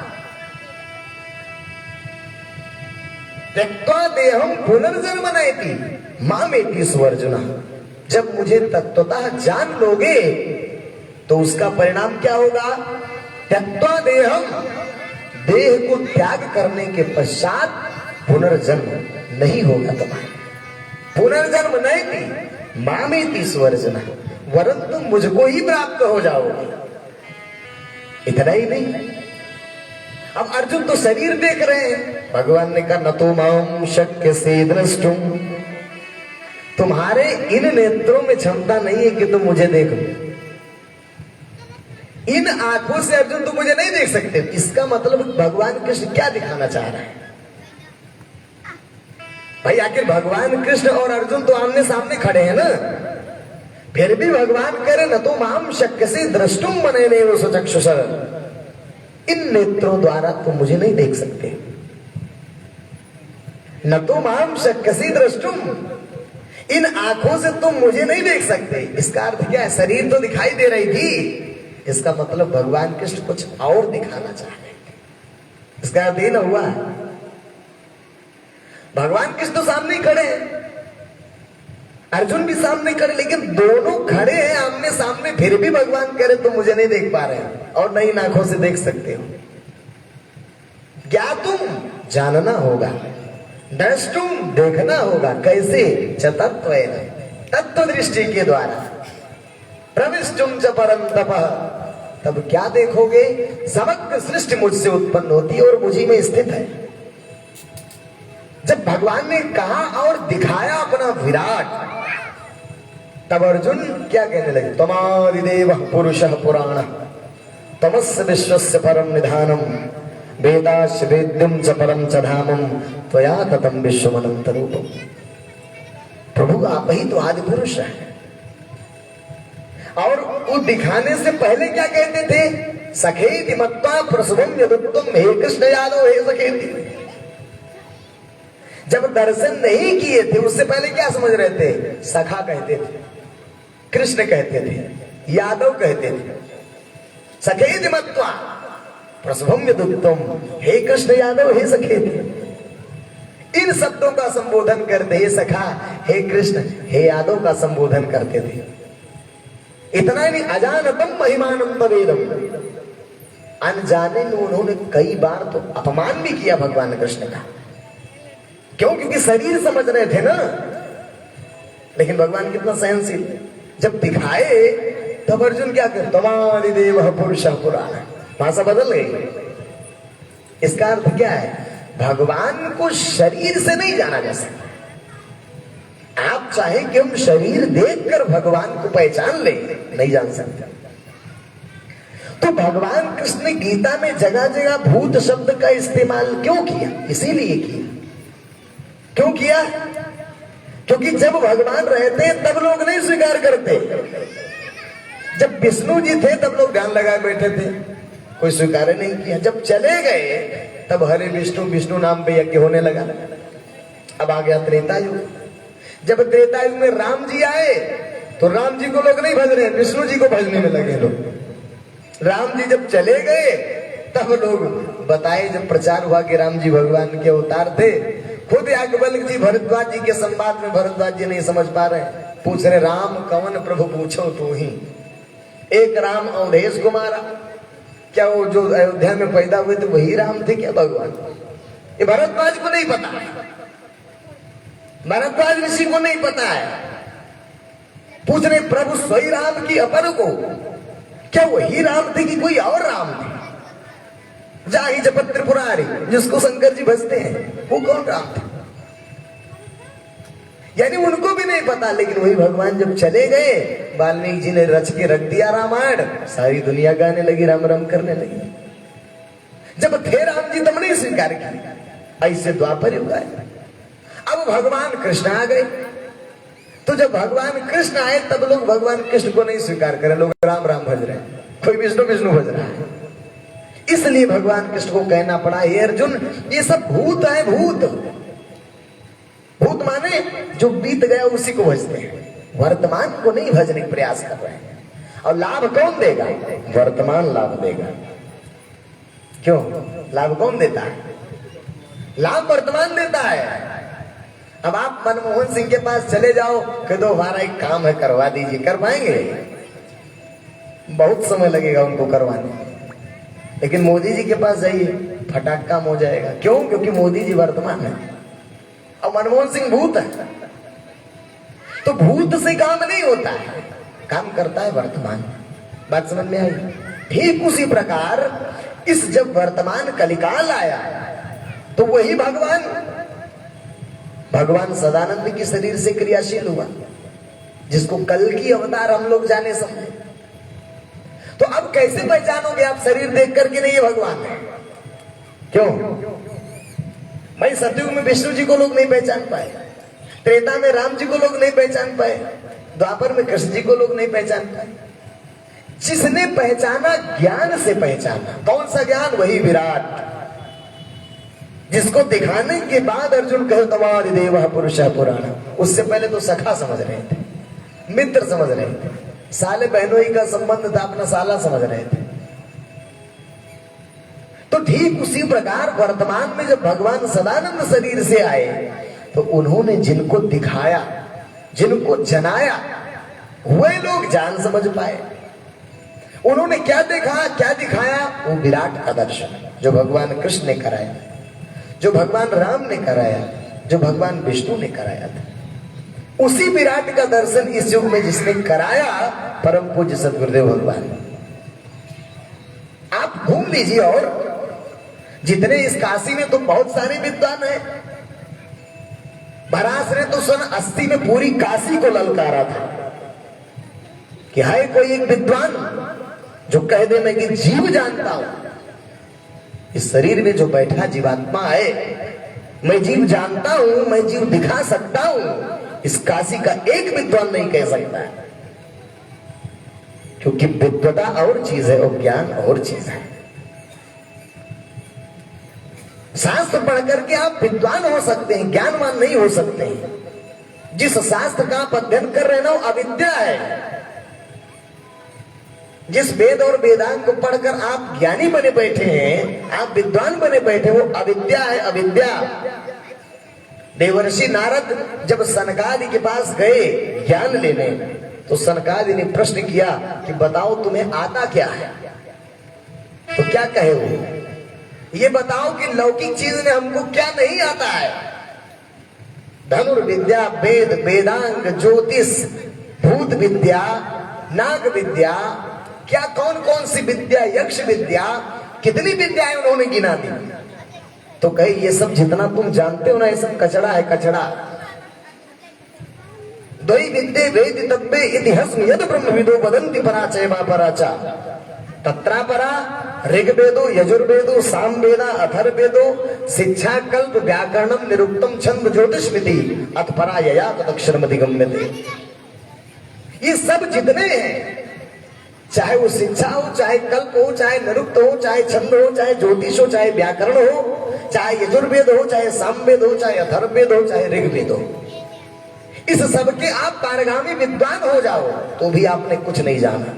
त्यक्त्वा देहं पुनर्जन्म नयति मामेति सो अर्जुन। जब मुझे तत्वतः जान लोगे तो उसका परिणाम क्या होगा? त्यक्त्वा देहं, देह को त्याग करने के पश्चात पुनर्जन्म नहीं होगा तुम्हारा। पुनर्जन्म नयति मामेति सो अर्जुन, वरन तुम मुझको ही प्राप्त हो जाओगे। इतना ही नहीं, अब अर्जुन तो शरीर देख रहे हैं। भगवान ने कहा, न तो माम शक्य से द्रष्टुम, तुम्हारे इन नेत्रों में क्षमता नहीं है कि तुम मुझे देखो। इन आंखों से अर्जुन तुम मुझे नहीं देख सकते। इसका मतलब भगवान कृष्ण क्या दिखाना चाह रहे हैं? भाई आखिर भगवान कृष्ण और अर्जुन तो आमने सामने खड़े हैं ना। फिर भी भगवान करे, न तो माम शक्य से द्रष्टुम मने नहीं सचक्षुषा, इन नेत्रों द्वारा तुम मुझे नहीं देख सकते। न तो माम शक्य से द्रष्टुम, इन आंखों से तुम मुझे नहीं देख सकते। इसका अर्थ क्या है? शरीर तो दिखाई दे रही थी, इसका मतलब भगवान कृष्ण कुछ और दिखाना चाह रहे थे। इसका अर्थ ये न हुआ भगवान कृष्ण तो सामने खड़े हैं, अर्जुन भी सामने खड़े, लेकिन दोनों खड़े हैं आमने सामने, फिर भी भगवान कह रहे तुम मुझे नहीं देख पा रहे हो और नहीं आंखों से देख सकते हो। क्या तुम जानना होगा, द्रष्टुम देखना होगा। कैसे? च तत्त्वेन, तत्व दृष्टि के द्वारा। प्रविष्टुम च परम तपः, तब क्या देखोगे? समग्र सृष्टि मुझसे उत्पन्न होती है और मुझी में स्थित है। जब भगवान ने कहा और दिखाया अपना विराट, तब अर्जुन क्या कहने लगे? त्वमादिदेवः पुरुषः पुराणः तमस्य विश्वस्य परम निधानम वेदाश्च वेद्यं च परम च धामं त्वया ततं विश्वमनंत रूपम्। प्रभु आप ही तो आदि पुरुष है। और वो दिखाने से पहले क्या कहते थे? सखेति मत्वा प्रसवं यदुत्तम, हे कृष्ण यादव हे सखेति। जब दर्शन नहीं किए थे उससे पहले क्या समझ रहे थे? सखा कहते थे, कृष्ण कहते थे, यादव कहते थे। सखेति मत्वा प्रसवं यदुत्तम, हे कृष्ण यादव हे सखेति। इन शब्दों का संबोधन करते, हे सखा, हे कृष्ण, हे यादव का संबोधन करते थे। इतना नहीं, अजानतम महिमानम तवेदम, अनजाने में उन्होंने कई बार तो अपमान भी किया भगवान कृष्ण का। क्यों? क्योंकि शरीर समझ रहे थे ना। लेकिन भगवान कितना सहनशील, जब दिखाए तब अर्जुन क्या कर, तमादिदेवः पुरुषः पुराणः, भाषा बदल गई। इसका अर्थ क्या है? भगवान को शरीर से नहीं जाना जा सकता। आप चाहें कि हम शरीर देखकर भगवान को पहचान ले, नहीं जान सकते। तो भगवान कृष्ण ने गीता में जगह जगह भूत शब्द का इस्तेमाल क्यों किया? इसीलिए किया। क्यों किया? क्योंकि जब भगवान रहते तब लोग नहीं स्वीकार करते। जब विष्णु जी थे तब लोग ध्यान लगाए बैठे थे, कोई स्वीकार नहीं किया। जब चले गए तब हरे विष्णु विष्णु नाम पे यज्ञ होने लगा। अब आ गया त्रेता युग। जब त्रेता युग में राम जी आए तो राम जी को लोग नहीं भज रहे, विष्णु जी को भजने में लगे लोग। राम जी जब चले गए तब लोग बताए, जब प्रचार हुआ कि राम जी भगवान के अवतार थे। खुद याज्ञवल्क्य जी भरद्वाज जी के संवाद में भरद्वाज जी नहीं समझ पा रहे, पूछ रहे राम कवन प्रभु पूछो तू ही। एक राम अवधेश को मारा, क्या वो जो अयोध्या में पैदा हुए थे वही राम थे क्या भगवान? ये भरद्वाज को नहीं पता, भरद्वाज ऋषि को नहीं पता है। पूछ रहे प्रभु स्वयं राम की अपर को, क्या वही राम थे कि कोई और राम थे? जाहि जपत त्रिपुरारी, जिसको शंकर जी भजते हैं, वो कौन राम थे? यानी उनको भी नहीं पता। लेकिन वही भगवान जब चले गए, वाल्मीकि जी ने रच के रख दिया रामायण, सारी दुनिया गाने लगी, राम राम करने लगी। जब थे राम जी तब नहीं स्वीकार किया। ऐसे द्वापर युग आए। अब भगवान कृष्ण आ गए, तो जब भगवान कृष्ण आए तब लोग भगवान कृष्ण को नहीं स्वीकार करें, लोग राम राम भज रहे हैं, कोई विष्णु विष्णु भज रहा है। इसलिए भगवान कृष्ण को कहना पड़ा, हे अर्जुन ये सब भूत है, भूत। भूत माने जो बीत गया उसी को भजते हैं, वर्तमान को नहीं भजने का प्रयास कर रहे हैं। और लाभ कौन देगा? वर्तमान लाभ देगा। क्यों? लाभ कौन देता है? लाभ वर्तमान देता है। अब आप मनमोहन सिंह के पास चले जाओ, कह दो हमारा एक काम है करवा दीजिए, कर पाएंगे? बहुत समय लगेगा उनको करवाने। लेकिन मोदी जी के पास जाइए, फटाक काम हो जाएगा। क्यों? क्योंकि मोदी जी वर्तमान है और मनमोहन सिंह भूत है। तो भूत से काम नहीं होता है, काम करता है वर्तमान। बात समझ में आई? ठीक उसी प्रकार इस जब वर्तमान कलिकाल आया तो वही भगवान सदानंद के शरीर से क्रियाशील हुआ, जिसको कल की अवतार हम लोग जाने समझे। तो अब कैसे पहचानोगे आप शरीर देख करके नहीं ये भगवान है? क्यों? भाई सतयुग में विष्णु जी को लोग नहीं पहचान पाए, त्रेता में राम जी को लोग नहीं पहचान पाए, द्वापर में कृष्ण जी को लोग नहीं पहचान पाए। जिसने पहचाना ज्ञान से पहचाना। कौन सा ज्ञान? वही विराट, जिसको दिखाने के बाद अर्जुन कहे तवारि देव पुरुष पुराण। उससे पहले तो सखा समझ रहे थे, मित्र समझ रहे थे, साले बहनों ही का संबंध था, अपना साला समझ रहे थे। तो ठीक उसी प्रकार वर्तमान में जब भगवान सदानंद शरीर से आए तो उन्होंने जिनको दिखाया, जिनको जनाया, वे लोग जान समझ पाए। उन्होंने क्या देखा, क्या दिखाया? वो विराट का दर्शन जो भगवान कृष्ण ने कराया, जो भगवान राम ने कराया, जो भगवान विष्णु ने कराया था। उसी विराट का दर्शन इस युग में जिसने कराया, परम पूज्य सद्गुरुदेव भगवान। आप घूम लीजिए, और जितने इस काशी में तो बहुत सारे विद्वान हैं। भरास ने तो सन 80 में पूरी काशी को ललकारा था कि है कोई एक विद्वान जो कह दे मैं कि जीव जानता हूं, इस शरीर में जो बैठा जीवात्मा है, मैं जीव जानता हूं, मैं जीव दिखा सकता हूं। इस काशी का एक विद्वान नहीं कह सकता है, क्योंकि विद्वता और चीज है और ज्ञान और चीज है। शास्त्र पढ़ करके आप विद्वान हो सकते हैं, ज्ञानवान नहीं हो सकते हैं। जिस शास्त्र का आप अध्ययन कर रहे हैं ना, वो अविद्या है। जिस वेद और वेदांत को पढ़कर आप ज्ञानी बने बैठे हैं, आप विद्वान बने बैठे, वो अविद्या है, अविद्या। देवर्षि नारद जब सनकादि के पास गए ज्ञान लेने, तो सनकादि ने प्रश्न किया कि बताओ तुम्हें आता क्या है? तो क्या कहे वो? ये बताओ कि लौकिक चीज ने हमको क्या नहीं आता है? धनुर्विद्या, वेद, वेदांग, ज्योतिष, भूत विद्या, नाग विद्या, क्या कौन कौन सी विद्या, यक्ष विद्या, कितनी विद्याएं उन्होंने गिना दी। तो कहे ये सब जितना तुम जानते हो ना ये सब कचड़ा है, कचड़ा। द्वै विद्ये वेद तब्बे इतिहास यद ब्रह्मविदो वदन्ति पराचय वा पराचा तत्रा परा ऋग्वेदो यजुर्वेदो सामवेदा अथर्वेदो शिक्षा कल्प व्याकरणम निरुक्तम छंद ज्योतिषमिति अथ परा यया तदक्षरमधिगम्यते। ये सब जितने हैं, चाहे वो शिक्षा हो, चाहे कल्प हो, चाहे निरुक्त हो, चाहे छंद हो, चाहे ज्योतिष हो, चाहे व्याकरण हो, चाहे यजुर्वेद हो, चाहे सामवेद हो, चाहे अथर्ववेद हो, चाहे ऋग्वेद हो, इस सब के आप पारगामी विद्वान हो जाओ तो भी आपने कुछ नहीं जाना।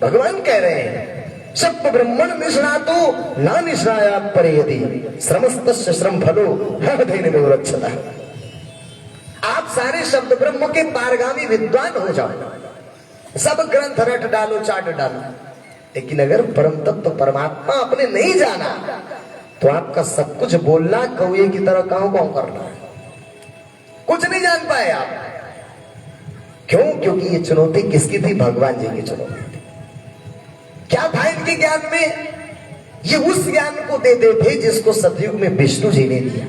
भगवान कह रहे हैं सब ब्रह्मण निष्णातो ना निष्णायात परे यदि श्रमस्तस्य श्रम फलो हृदय रक्षता। आप सारे शब्द ब्रह्म के पारगामी विद्वान हो जाओ, सब ग्रंथ रट डालो, चाट डालो, लेकिन अगर परम तत्व परमात्मा आपने नहीं जाना तो आपका सब कुछ बोलना कौए की तरह काऊ काऊ करना है, कुछ नहीं जान पाए आप। क्यों? क्योंकि ये चुनौती किसकी थी? भगवान जी की चुनौती थी। क्या था इनके ज्ञान में? ये उस ज्ञान को देते थे जिसको सतयुग में विष्णु जी ने दिया,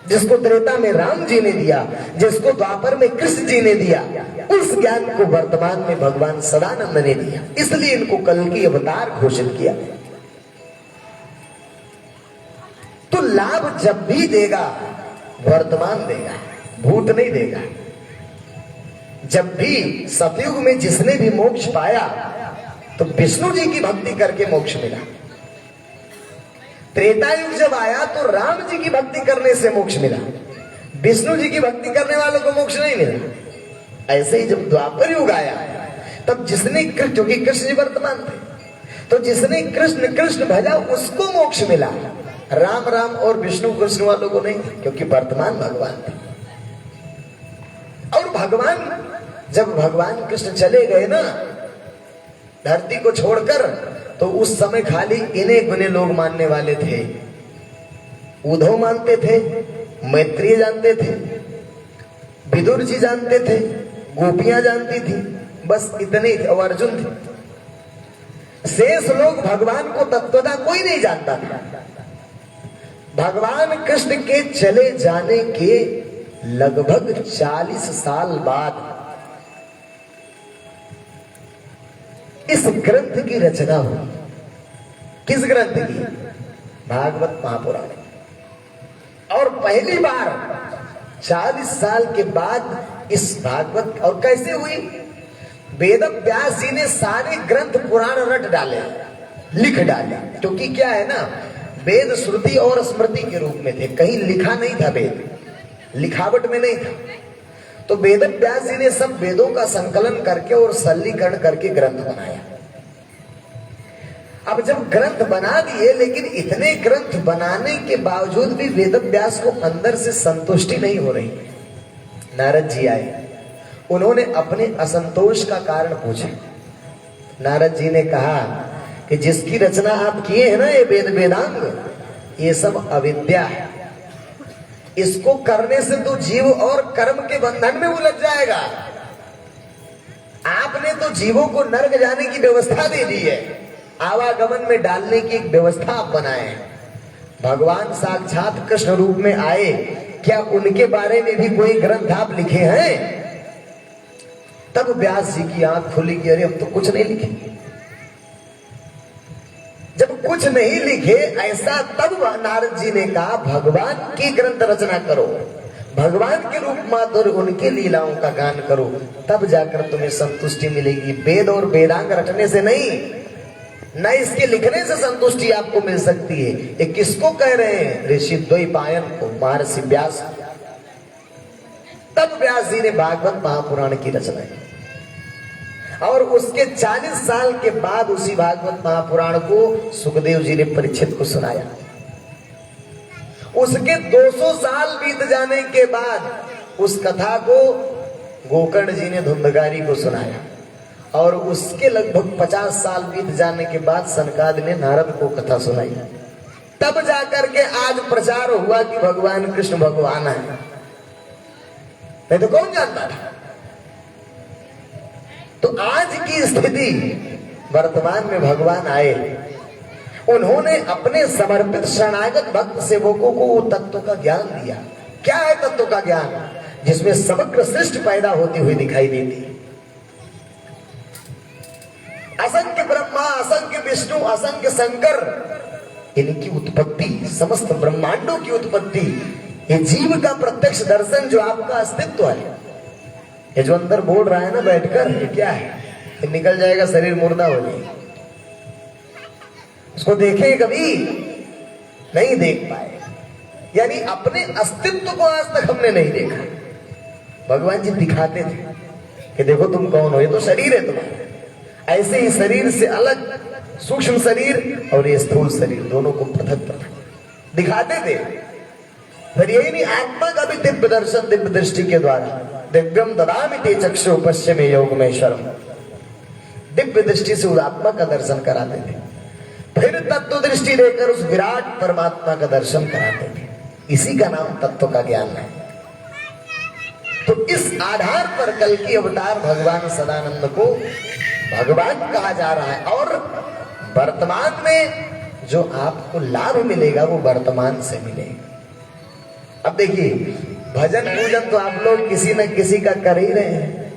जिसको त्रेता में राम जी ने दिया, जिसको द्वापर में कृष्ण जी ने दिया, उस ज्ञान को वर्तमान में भगवान सदानंद ने दिया। इसलिए इनको कल की अवतार घोषित किया। तो लाभ जब भी देगा वर्तमान देगा, भूत नहीं देगा। जब भी सतयुग में जिसने भी मोक्ष पाया तो विष्णु जी की भक्ति करके मोक्ष मिला। त्रेता युग जब आया तो राम जी की भक्ति करने से मोक्ष मिला, विष्णु जी की भक्ति करने वालों को मोक्ष नहीं मिला। ऐसे ही जब द्वापर युग आया तब जिसने कृष्ण, क्योंकि कृष्ण जी वर्तमान थे, तो जिसने कृष्ण कृष्ण भजा उसको मोक्ष मिला। राम राम और विष्णु कृष्ण वालों को नहीं, क्योंकि वर्तमान भगवान थे। और भगवान, जब भगवान कृष्ण चले गए ना धरती को छोड़कर, तो उस समय खाली इन्हें गुने लोग मानने वाले थे। उद्धव मानते थे, मैत्रेय जानते थे, विदुर जी जानते थे, गोपियां जानती थी, बस इतने ही थे, और अर्जुन थे। शेष लोग भगवान को तत्वतः कोई नहीं जानता था। भगवान कृष्ण के चले जाने के लगभग 40 साल बाद इस ग्रंथ की रचना हुई। किस ग्रंथ की? भागवत महापुराण। और पहली बार 40 साल के बाद इस भागवत, और कैसे हुई? वेद व्यास जी ने सारे ग्रंथ पुराण रट डाले, लिख डाले। क्योंकि क्या है ना, वेद श्रुति और स्मृति के रूप में थे, कहीं लिखा नहीं था, वेद लिखावट में नहीं था। तो वेद व्यास जी ने सब वेदों का संकलन करके और सरलीकरण करके ग्रंथ बनाया। अब जब ग्रंथ बना दिए, लेकिन इतने ग्रंथ बनाने के बावजूद भी वेद व्यास को अंदर से संतुष्टि नहीं हो रही। नारद जी आए, उन्होंने अपने असंतोष का कारण पूछा। नारद जी ने कहा कि जिसकी रचना आप किए हैं ना, ये वेद वेदांग, ये सब अविद्या है। इसको करने से तो जीव और कर्म के बंधन में उलझ जाएगा। आपने तो जीवों को नरक जाने की व्यवस्था दे दी है, आवागमन में डालने की एक व्यवस्था आप बनाए। भगवान साक्षात कृष्ण रूप में आए, क्या उनके बारे में भी कोई ग्रंथ आप लिखे हैं? तब व्यास जी की आंख खुली कि अरे हम तो कुछ नहीं लिखे। जब कुछ नहीं लिखे ऐसा, तब नारद जी ने कहा भगवान की ग्रंथ रचना करो, भगवान के रूप माधुर्य उनके लीलाओं का गान करो, तब जाकर तुम्हें संतुष्टि मिलेगी। वेद और वेदांग रटने से नहीं, न इसके लिखने से संतुष्टि आपको मिल सकती है। ये किसको कह रहे हैं? ऋषि द्वैपायन को, महर्षि व्यास। तब व्यास जी ने भागवत महापुराण की रचना की, और उसके 40 साल के बाद उसी भागवत महापुराण को सुखदेव जी ने परीक्षित को सुनाया। उसके 200 साल बीत जाने के बाद उस कथा को गोकर्ण जी ने धुंधकारी को सुनाया, और उसके लगभग 50 साल बीत जाने के बाद सनकादि ने नारद को कथा सुनाई। तब जाकर के आज प्रचार हुआ कि भगवान कृष्ण भगवान है, नहीं तो कौन जानता था। तो आज की स्थिति, वर्तमान में भगवान आए, उन्होंने अपने समर्पित शरणागत भक्त सेवकों को वो तत्व का ज्ञान दिया। क्या है तत्व का ज्ञान? जिसमें समग्र सृष्टि पैदा होती हुई दिखाई देती है। असंख्य ब्रह्मा, असंख्य विष्णु, असंख्य शंकर, इनकी उत्पत्ति, समस्त ब्रह्मांडों की उत्पत्ति, ये जीव का प्रत्यक्ष दर्शन, जो आपका अस्तित्व है, ये जो अंदर बोल रहा है ना बैठकर, ये क्या है? ये निकल जाएगा, शरीर मुर्दा हो जाएगा। उसको देखे कभी नहीं देख पाए, यानी अपने अस्तित्व को आज तक हमने नहीं देखा। भगवान जी दिखाते थे कि देखो तुम कौन हो, ये तो शरीर है तुम्हारा। ऐसे ही शरीर से अलग सूक्ष्म शरीर और ये स्थूल शरीर, दोनों को पृथक पृथक दिखाते थे। फिर यही नहीं, आत्मा का भी दिव्य दर्शन, दिव्य दृष्टि के द्वारा, दिव्यम ददामि ते चक्षु पश्चिमे योगमेश्वरम, दिव्य दृष्टि से उस आत्मा का दर्शन कराते थे। फिर तत्व दृष्टि देकर उस विराट परमात्मा का दर्शन कराते थे। इसी का नाम तत्व का ज्ञान है। तो इस आधार पर कल की अवतार भगवान सदानंद को भगवान कहा जा रहा है। और वर्तमान में जो आपको लाभ मिलेगा वो वर्तमान से मिलेगा। अब देखिए, भजन पूजन तो आप लोग किसी न किसी का कर ही रहे हैं,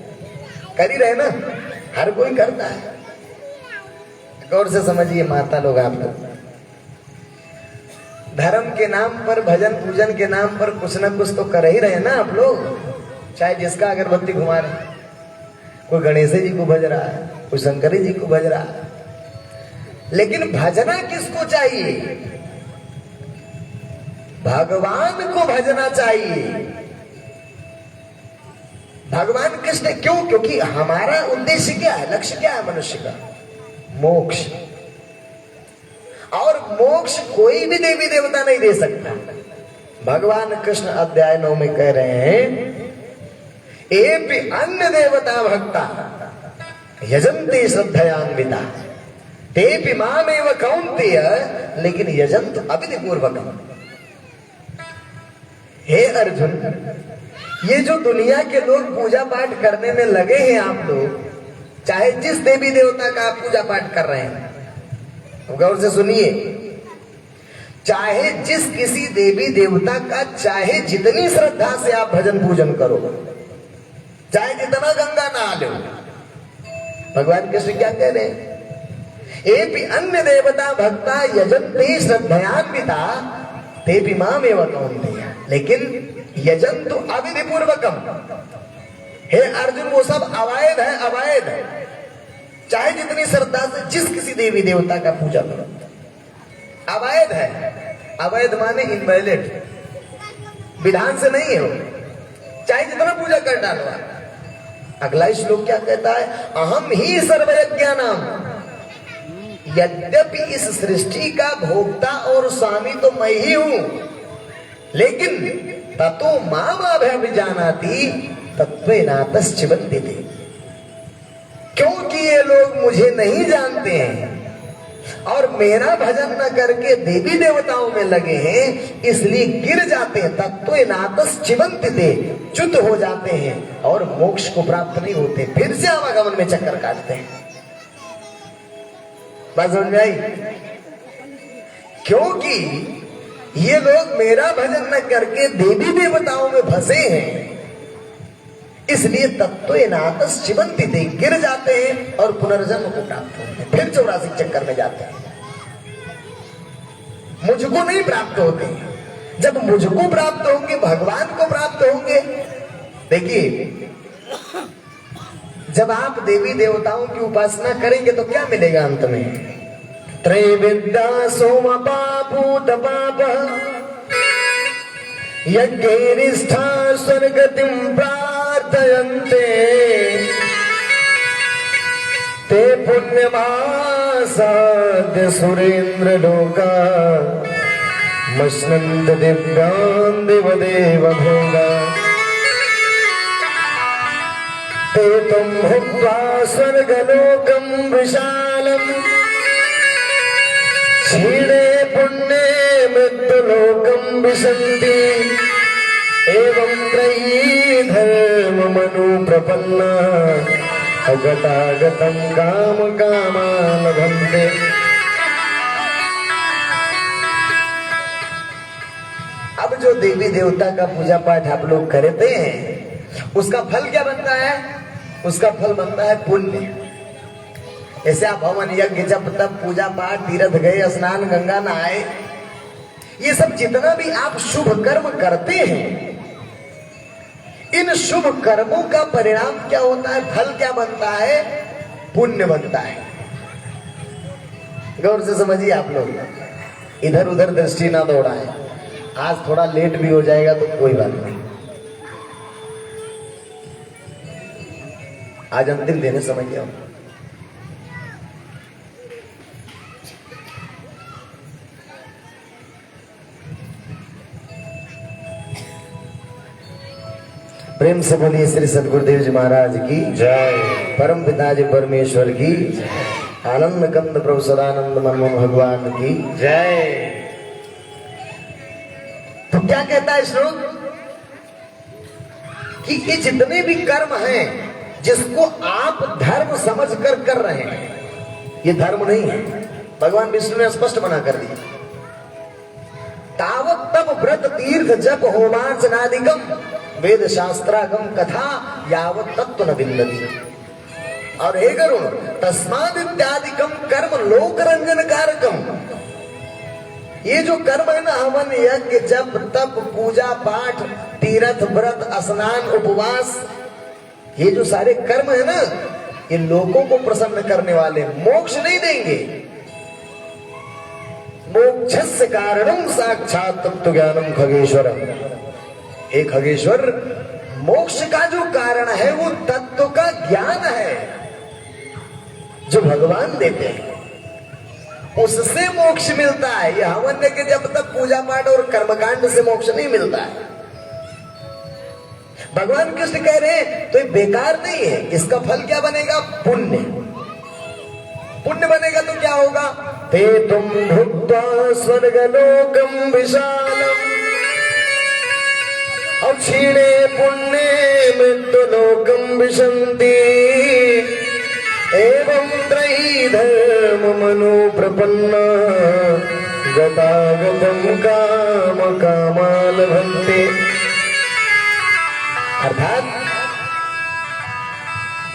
कर ही रहे ना, हर कोई करता है। गौर से समझिए माता लोग, आप लोग धर्म के नाम पर, भजन पूजन के नाम पर कुछ ना कुछ तो कर ही रहे ना आप लोग। चाहे जिसका अगरबत्ती घुमा रहे, कोई गणेश जी को भज रहा है, कोई शंकर जी को भज रहा है, लेकिन भजना किसको चाहिए? भगवान को भजना चाहिए। भगवान कृष्ण क्यों? क्योंकि हमारा उद्देश्य क्या है, लक्ष्य क्या है मनुष्य का? मोक्ष। और मोक्ष कोई भी देवी देवता नहीं दे सकता। भगवान कृष्ण अध्याय 9 में कह रहे हैं, एपि अन्य देवता भक्ता यजन्ते श्रद्धयान्विता तेपि मामेव कौन्तेय लेकिन यजन्त अविधिपूर्वकम्। हे अर्जुन, ये जो दुनिया के लोग पूजा पाठ करने में लगे हैं, आप लोग चाहे जिस देवी देवता का आप पूजा पाठ कर रहे हैं, तो गौर से सुनिए, चाहे जिस किसी देवी देवता का चाहे जितनी श्रद्धा से आप भजन पूजन करो, चाहे जितना गंगा नहा लो, भगवान कृष्ण क्या कह रहे हैं? एपि अन्य देवता भक्ता यजन्ते श्रद्धयान्विता तेपि मामेव कौन्तेय लेकिन यजन्तु अविधिपूर्वकम्। हे अर्जुन, वो सब अवैध है, अवैध। चाहे जितनी श्रद्धा से जिस किसी देवी देवता का पूजा करो, अवैध है। अवैध माने इनवैलिड, विधान से नहीं है वो, चाहे जितना पूजा कर डालो। अगला श्लोक क्या कहता है? अहम ही सर्वयज्ञानाम, यद्यपि इस सृष्टि का भोक्ता और स्वामी तो मैं ही हूं, लेकिन ततो माम अभिजानाति तत्वेनातश्चिवन्ति। क्योंकि ये लोग मुझे नहीं जानते हैं और मेरा भजन न करके देवी देवताओं में लगे हैं, इसलिए गिर जाते हैं। तत्वेनातश्चिवन्ति, च्युत हो जाते हैं और मोक्ष को प्राप्त नहीं होते, फिर से आवागमन में चक्कर काटते हैं। बात समझ में आई? क्योंकि ये लोग मेरा भजन न करके देवी देवताओं में फंसे हैं, इसलिए तत्वेनातश्चिवन्ति, गिर जाते हैं और पुनर्जन्म को प्राप्त होते हैं, फिर 84 चक्कर में जाते हैं। मुझको नहीं प्राप्त होते। जब मुझको प्राप्त होंगे, भगवान को प्राप्त होंगे। देखिए, जब आप देवी देवताओं की उपासना करेंगे तो क्या मिलेगा अंत में? त्रैविद्या सोम पापूत पाप यज्ञैरिष्ठा स्वर्गतिं प्रार्थयन्ते ते पुण्यमासाद्य सुरेन्द्र लोका मश्नन्त दिव्यान् देवदेव भोगा ते तुम भुक्त्वा स्वर्गलोकं विशालम् क्षीणे पुण्ये मृत्युलोकं विशन्ति एवं त्रयी धर्ममनु प्रपन्ना अगतागतं काम कामा लभन्ते। जो देवी देवता का पूजा पाठ आप लोग करते हैं, उसका फल क्या बनता है? उसका फल बनता है पुण्य। ऐसे आप हवन यज्ञ जब तब पूजा पाठ तीर्थ गए, स्नान गंगा नहाए, ये सब जितना भी आप शुभ कर्म करते हैं, इन शुभ कर्मों का परिणाम क्या होता है? फल क्या बनता है? पुण्य बनता है। गौर से समझिए आप लोग, इधर उधर दृष्टि ना दौड़ाएं। आज थोड़ा लेट भी हो जाएगा तो कोई बात नहीं, आज अंतिम दिन है, समझिए। प्रेम से बोलिए श्री सदगुरुदेव जी महाराज की जय, परम पिता जी परमेश्वर की, आनंद कंद प्रभु सदानंद मनमोहन भगवान की जय। तो क्या कहता है श्लोक कि ये जितने भी कर्म हैं जिसको आप धर्म समझकर कर रहे हैं, ये धर्म नहीं है। भगवान विष्णु ने स्पष्ट मना कर दिया। तावत तब व्रत तीर्थ जप होमार्चनादिकम वेद शास्त्रागम कथा यावत तत्व न विन्दति। और हे गरुण तस्माद इत्यादिकम कर्म लोक रंजन कारकम। ये जो कर्म है ना, हवन यज्ञ जप तप पूजा पाठ तीर्थ व्रत स्नान उपवास, ये जो सारे कर्म है ना, ये लोगों को प्रसन्न करने वाले, मोक्ष नहीं देंगे। मोक्षस्य कारणम साक्षात तत्व ज्ञानम खगेश्वरम। एक खगेश्वर, मोक्ष का जो कारण है वो तत्व का ज्ञान है जो भगवान देते हैं, उससे मोक्ष मिलता है। यह हवन के जब तक पूजा पाठ और कर्मकांड से मोक्ष नहीं मिलता है। भगवान कृष्ण कह रहे हैं तो ये बेकार नहीं है। इसका फल क्या बनेगा? पुण्य। पुण्य बनेगा तो क्या होगा? ते तुम भुक्त्वा स्वर्गलोकम विशालम और क्षीणे पुण्ये मृत्युलोकम विशन्ति एवं त्रयी धर्म मनो प्रपन्ना गतागतम काम कामाल भन्ते। अर्थात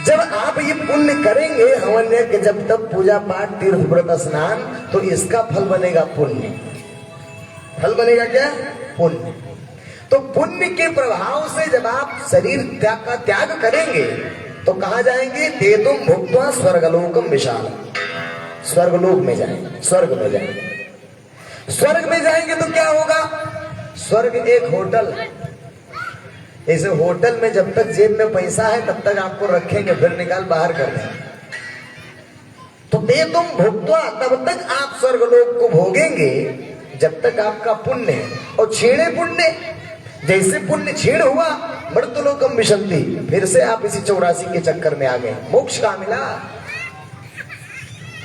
जब आप ये पुण्य करेंगे, हवन यज्ञ जब तब पूजा पाठ तीर्थ व्रत स्नान, तो इसका फल बनेगा पुण्य। फल बनेगा क्या? पुण्य। तो पुण्य के प्रभाव से जब आप शरीर त्याग का त्याग करेंगे तो कहां जाएंगे? ते तुम भुक्त्वा स्वर्गलोकम विशाल। स्वर्गलोक में जाएंगे, स्वर्ग में जाएंगे। स्वर्ग में जाएंगे तो क्या होगा? स्वर्ग एक होटल है। ऐसे होटल में जब तक जेब में पैसा है तब तक आपको रखेंगे, फिर निकाल बाहर कर देंगे। तो ते तुम भुक्त्वा, तब तक आप स्वर्गलोक को भोगेंगे जब तक आपका पुण्य है। और छीणे पुण्य, जैसे पुण्य छीण हुआ मृत्युलोकम विशन्ति, फिर से आप इसी 84 के चक्कर में आ गए। मोक्ष कहां मिला?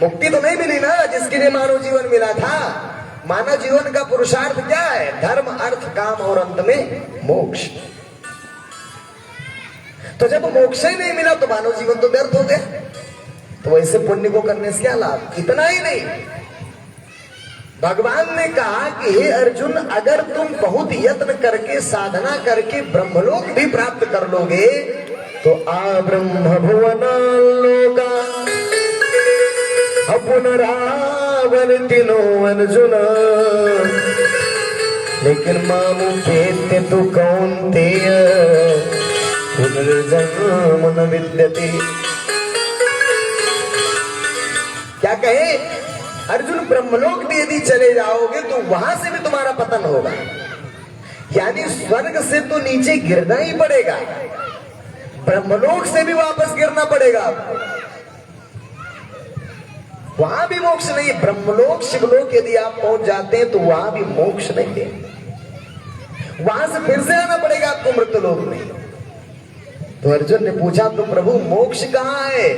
मुक्ति तो नहीं मिली ना, जिसके लिए मानव जीवन मिला था। मानव जीवन का पुरुषार्थ क्या है? धर्म अर्थ काम और अंत में मोक्ष। तो जब मोक्ष ही नहीं मिला तो मानव जीवन तो व्यर्थ हो गया। तो वैसे पुण्य को करने से क्या लाभ? इतना ही नहीं, भगवान ने कहा कि हे अर्जुन, अगर तुम बहुत यत्न करके साधना करके ब्रह्मलोक भी प्राप्त कर लोगे तो आ ब्रह्म भुवनालोका पुनरावर्तिनो अर्जुन। लेकिन मामुपेत्य तु कौन्तेय पुनर्जन्म न विद्यते। क्या कहे अर्जुन? ब्रह्मलोक भी यदि चले जाओगे तो वहां से भी तुम्हारा पतन होगा, यानी स्वर्ग से तो नीचे गिरना ही पड़ेगा, ब्रह्मलोक से भी वापस गिरना पड़ेगा आपको। वहां भी मोक्ष नहीं। ब्रह्मलोक शिवलोक यदि आप पहुंच जाते हैं तो वहां भी मोक्ष नहीं है, वहां से फिर से आना पड़ेगा आपको मृत्युलोक में। तो अर्जुन ने पूछा तो प्रभु मोक्ष कहां है?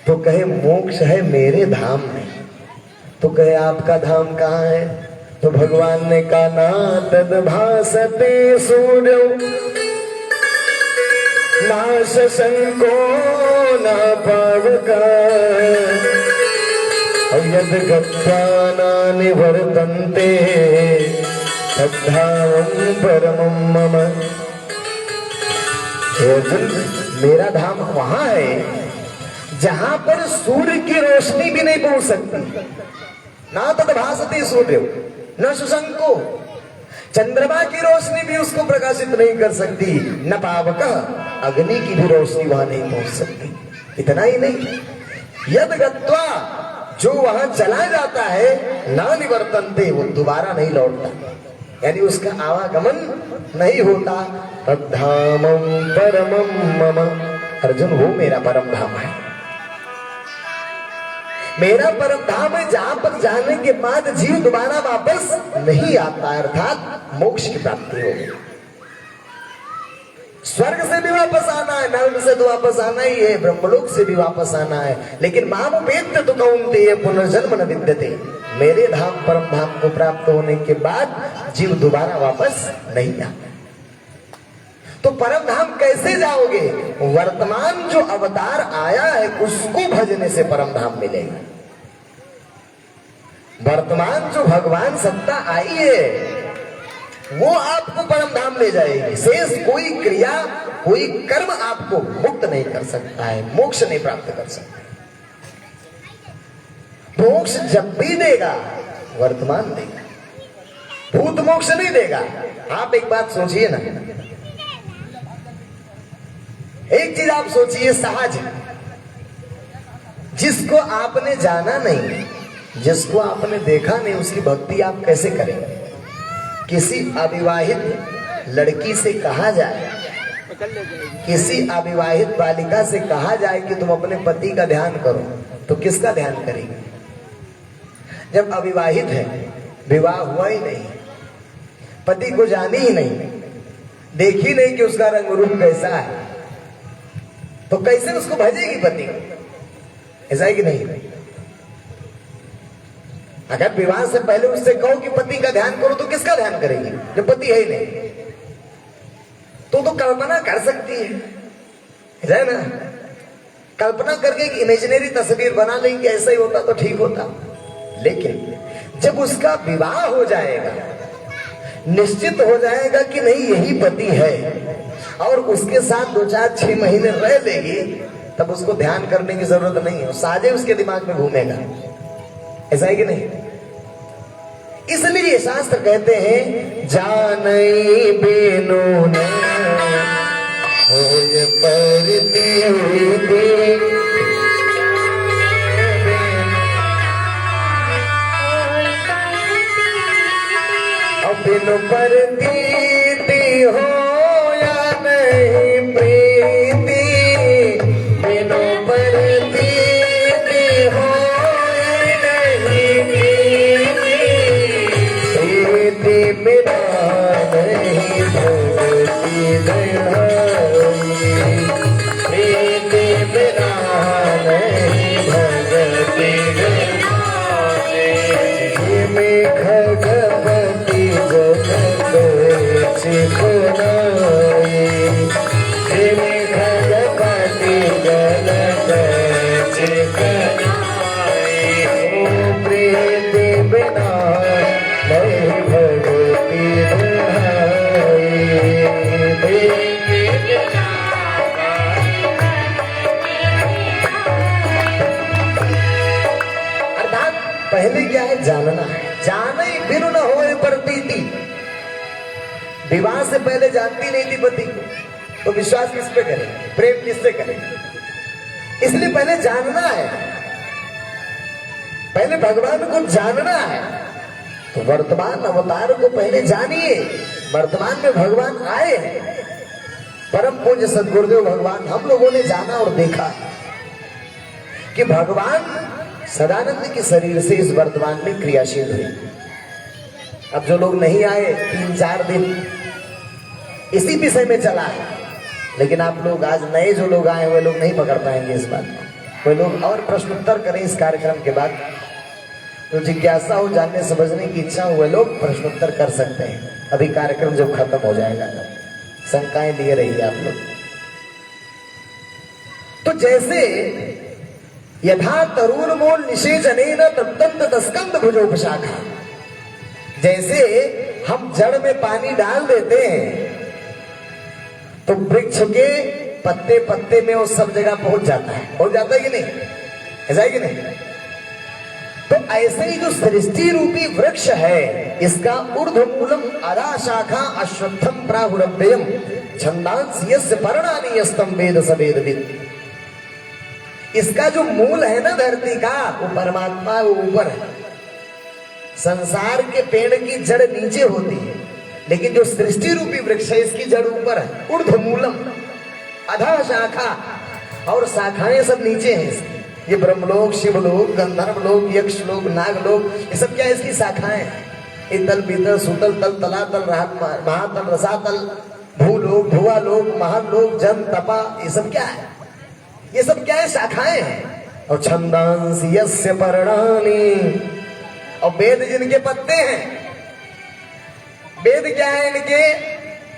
तो कहे मोक्ष है मेरे धाम में। तो कहे आपका धाम कहां है? तो भगवान ने कहा ना तद भासते सूर्य ना शशंको ना पावका यद गत्वा न निवर्तन्ते तद्धामं परमं मम। हे अर्जुन, मेरा धाम वहां है जहां पर सूर्य की रोशनी भी नहीं पहुंच सकती। ना तद्भासते सूर्य न शशंको, चंद्रमा की रोशनी भी उसको प्रकाशित नहीं कर सकती, न पावक, अग्नि की भी रोशनी वहां नहीं पहुंच सकती। इतना ही नहीं, यद गत्वा, जो वहां चला जाता है, ना निवर्तन्ते, वो दोबारा नहीं लौटता, यानी उसका आवागमन नहीं होता। तद्धामं परमं मम। अर्जुन, वो मेरा परम धाम है, मेरा परम धाम है जहां पर जाने के बाद जीव दोबारा वापस नहीं आता, अर्थात मोक्ष की प्राप्ति होगी। स्वर्ग से भी वापस आना है, नरक से तो वापस आना ही है, ब्रह्मलोक से भी वापस आना है, लेकिन माम वेत्त तो कौन्तेय पुनर्जन्म न विद्यते। मेरे धाम परम धाम को प्राप्त होने के बाद जीव दोबारा वापस नहीं आता। तो परम धाम कैसे जाओगे? वर्तमान जो अवतार आया है उसको भजने से परम धाम मिलेगा। वर्तमान जो भगवान सत्ता आई है वो आपको परम धाम ले जाएगी। शेष कोई क्रिया, कोई कर्म आपको मुक्त नहीं कर सकता है, मोक्ष नहीं प्राप्त कर सकता। मोक्ष जब भी देगा वर्तमान देगा, भूत मोक्ष नहीं देगा। आप एक बात सोचिए ना, एक चीज आप सोचिए, सहज जिसको आपने जाना नहीं, जिसको आपने देखा नहीं, उसकी भक्ति आप कैसे करेंगे? किसी अविवाहित लड़की से कहा जाए, किसी अविवाहित बालिका से कहा जाए कि तुम अपने पति का ध्यान करो, तो किसका ध्यान करेंगे? जब अविवाहित है, विवाह हुआ ही नहीं, पति को जानी ही नहीं, देखी नहीं कि उसका रंग रूप कैसा है, तो कैसे उसको भजेगी पति? ऐसा है कि नहीं? अगर विवाह से पहले उससे कहो कि पति का ध्यान करो, तो किसका ध्यान करेगी जब पति है ही नहीं? तो कल्पना कर सकती है ना, कल्पना करके एक इमेजिनरी तस्वीर बना लेंगे, ऐसा ही होता तो ठीक होता। लेकिन जब उसका विवाह हो जाएगा, निश्चित हो जाएगा कि नहीं यही पति है, और उसके साथ 2-4-6 महीने रह लेगी, तब उसको ध्यान करने की जरूरत नहीं है, साजे उसके दिमाग में घूमेगा। ऐसा है कि नहीं? इसलिए शास्त्र कहते हैं, जानई बेनो न होय परती बिनु परती हो या नहीं प्रीति, बिनु परती हो या नहीं प्रीति, बिना नहीं भक्ति गहराई, प्रीति बिना नहीं भक्ति गहराई। में खगपति जगत चिकनाई, में खगपति जगत चिकनाई, प्रीति बिना नहीं भगति रहाई, प्रीति बिना। अर्थात पहले क्या है? जानना है। जाने बिनु न होए प्रतीति, विवाह से पहले जानती नहीं थी पति को, तो विश्वास किस पे करें, प्रेम किससे करें? इसलिए पहले जानना है, पहले भगवान को जानना है। तो वर्तमान अवतार को पहले जानिए। वर्तमान में भगवान आए हैं, परम पूज्य सद्गुरुदेव भगवान, हम लोगों ने जाना और देखा कि भगवान सदानंद के शरीर से इस वर्तमान में क्रियाशील हुए। अब जो लोग नहीं आए 3-4 दिन इसी विषय में चला है, लेकिन आप लोग आज नए जो लोग आए वे लोग नहीं पकड़ पाएंगे इस बात को। वे लोग और प्रश्न उत्तर करें इस कार्यक्रम के बाद, तो जिज्ञासा हो, जानने समझने की इच्छा हो, वे लोग प्रश्न उत्तर कर सकते हैं। अभी कार्यक्रम जब खत्म हो जाएगा तब शंकाएं लिए रहिए आप लोग। तो जैसे यथा तरुण मूल निषेचनेन तत्तंत तस्कंद भुजोपशाखा, जैसे हम जड़ में पानी डाल देते हैं तो वृक्ष के पत्ते पत्ते में वो सब जगह पहुंच जाता है कि नहीं, ऐसा है कि नहीं? तो ऐसे ही जो सृष्टि रूपी वृक्ष है, इसका ऊर्ध्वमूलम अधा शाखा अश्वत्थम प्राहुरव्ययम छंदांसि यस्य पर्णानि यस्तम वेद स वेदविद। इसका जो मूल है ना धरती का, वो परमात्मा वो ऊपर है। संसार के पेड़ की जड़ नीचे होती है, लेकिन जो सृष्टि रूपी वृक्ष है इसकी जड़ ऊपर है। ऊर्ध्वमूलम अधा शाखा, और शाखाएं सब नीचे हैं इसकी। ये ब्रह्मलोक, शिवलोक, गंधर्वलोक, यक्षलोक, नागलोक, ये सब क्या है इसकी शाखाएं। इतल बीतल सुतल तल तलातल महातल रसातल भूलोक भुवालोक महालोक जन तपा, ये सब क्या है? ये सब क्या है? शाखाएं हैं। और छंदांसि यस्य पर्णानि, और वेद जिनके पत्ते हैं। वेद क्या है? इनके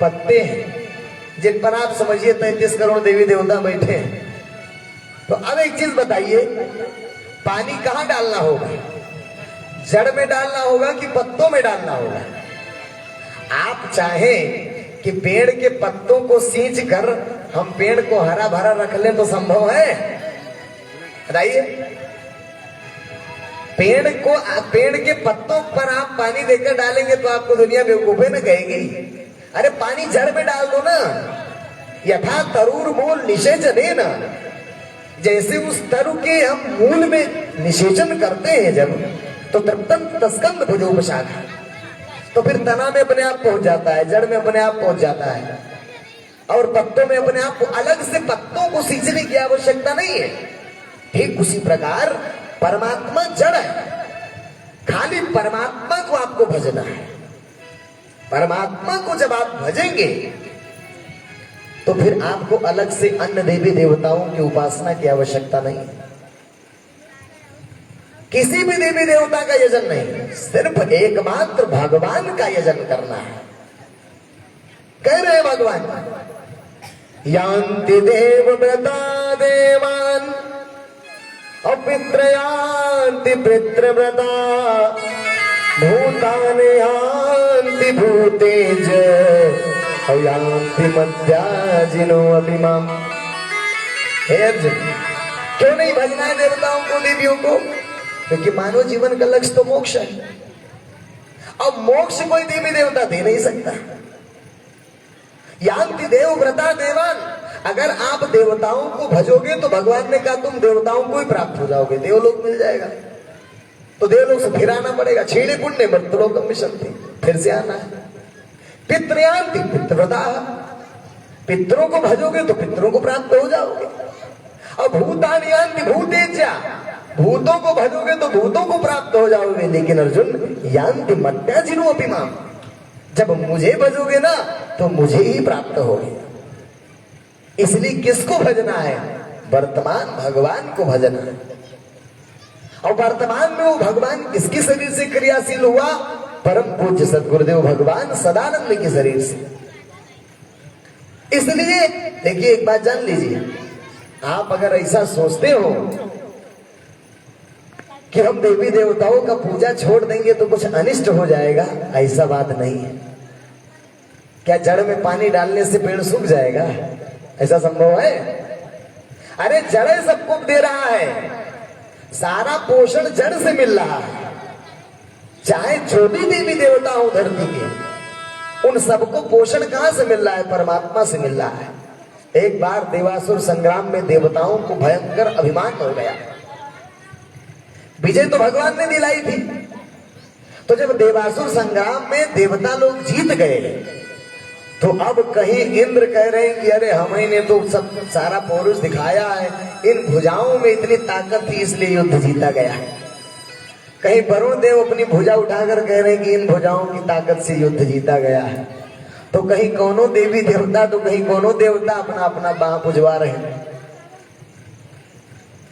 पत्ते हैं, जिन पर आप समझिए 33 करोड़ देवी देवता बैठे हैं। तो अब एक चीज बताइए, पानी कहां डालना होगा? जड़ में डालना होगा कि पत्तों में डालना होगा? आप चाहें कि पेड़ के पत्तों को सींच कर हम पेड़ को हरा भरा रख लें तो संभव है? बताइए। पेड़ के पत्तों पर आप पानी देकर डालेंगे तो आपको दुनिया बेवकूफे न कहेगी। अरे पानी जड़ में डाल दो ना। यथा तरुर मूल निषेचन ना, जैसे उस तरु के हम मूल में निषेचन करते हैं जब, तो तृप्तन तस्कंद भुजोपशाखा, तो फिर तना में अपने आप पहुंच जाता है, जड़ में अपने आप पहुंच जाता है, और पत्तों में अपने आप। अलग से पत्तों को सींचने की आवश्यकता नहीं है। ठीक उसी प्रकार परमात्मा जड़ है, खाली परमात्मा को आपको भजना है। परमात्मा को जब आप भजेंगे तो फिर आपको अलग से अन्य देवी देवताओं की उपासना की आवश्यकता नहीं है। किसी भी देवी देवता का यजन नहीं, सिर्फ एकमात्र भगवान का यजन करना है। कह रहे भगवान, यान्ति देवव्रता देवान अपित्रयान्ति पितृव्रता भूतानि यान्ति भूतेज यान्ति मध्याजिनो अभिमाम। हे अर्जुन, क्यों नहीं भजना है देवताओं को, देवियों को? क्योंकि मानव जीवन का लक्ष्य तो मोक्ष है। अब मोक्ष कोई देवी देवता दे नहीं सकता। यान्ति देवव्रता देवान, अगर आप देवताओं को भजोगे तो भगवान ने कहा तुम देवताओं को ही प्राप्त हो जाओगे, देवलोक मिल जाएगा। तो देवलोक से फिर आना पड़ेगा, छेड़े पुण्य मृत्युलोकम विशंति, फिर से आना है। पितृयान्ति पितृव्रता, पितरों को भजोगे तो पितरों को प्राप्त हो जाओगे। अब भूतानि यान्ति भूतेज्या, भूतों को भजोगे तो भूतों को प्राप्त हो जाओगे। लेकिन अर्जुन, यान्ति मध्याजिनो अपि माम, जब मुझे भजोगे ना तो मुझे ही प्राप्त होगे। इसलिए किसको भजना है? वर्तमान भगवान को भजना है। और वर्तमान में वो भगवान किसके शरीर से क्रियाशील हुआ? परम पूज्य सद्गुरुदेव भगवान सदानंद के शरीर से। इसलिए देखिए, एक बात जान लीजिए, आप अगर ऐसा सोचते हो कि हम देवी देवताओं का पूजा छोड़ देंगे तो कुछ अनिष्ट हो जाएगा, ऐसा बात नहीं है। क्या जड़ में पानी डालने से पेड़ सूख जाएगा? ऐसा संभव है? अरे जड़ सबको दे रहा है, सारा पोषण जड़ से मिल रहा है। चाहे जो भी देवी देवता हो धरती के, उन सबको पोषण कहां से मिल रहा है? परमात्मा से मिल रहा है। एक बार देवासुर संग्राम में देवताओं को भयंकर अभिमान हो गया। विजय तो भगवान ने दिलाई थी। तो जब देवासुर संग्राम में देवता लोग जीत गए तो अब कहीं इंद्र कह रहे हैं कि अरे हमने तो सब सारा पौरुष दिखाया है, इन भुजाओं में इतनी ताकत थी इसलिए युद्ध जीता गया। कहीं वरुण देव अपनी भुजा उठाकर कह रहे हैं कि इन भुजाओं की ताकत से युद्ध जीता गया है। तो कहीं कोनो देवी देवता तो कहीं कोनो देवता अपना अपना बाह पुजवा रहे हैं।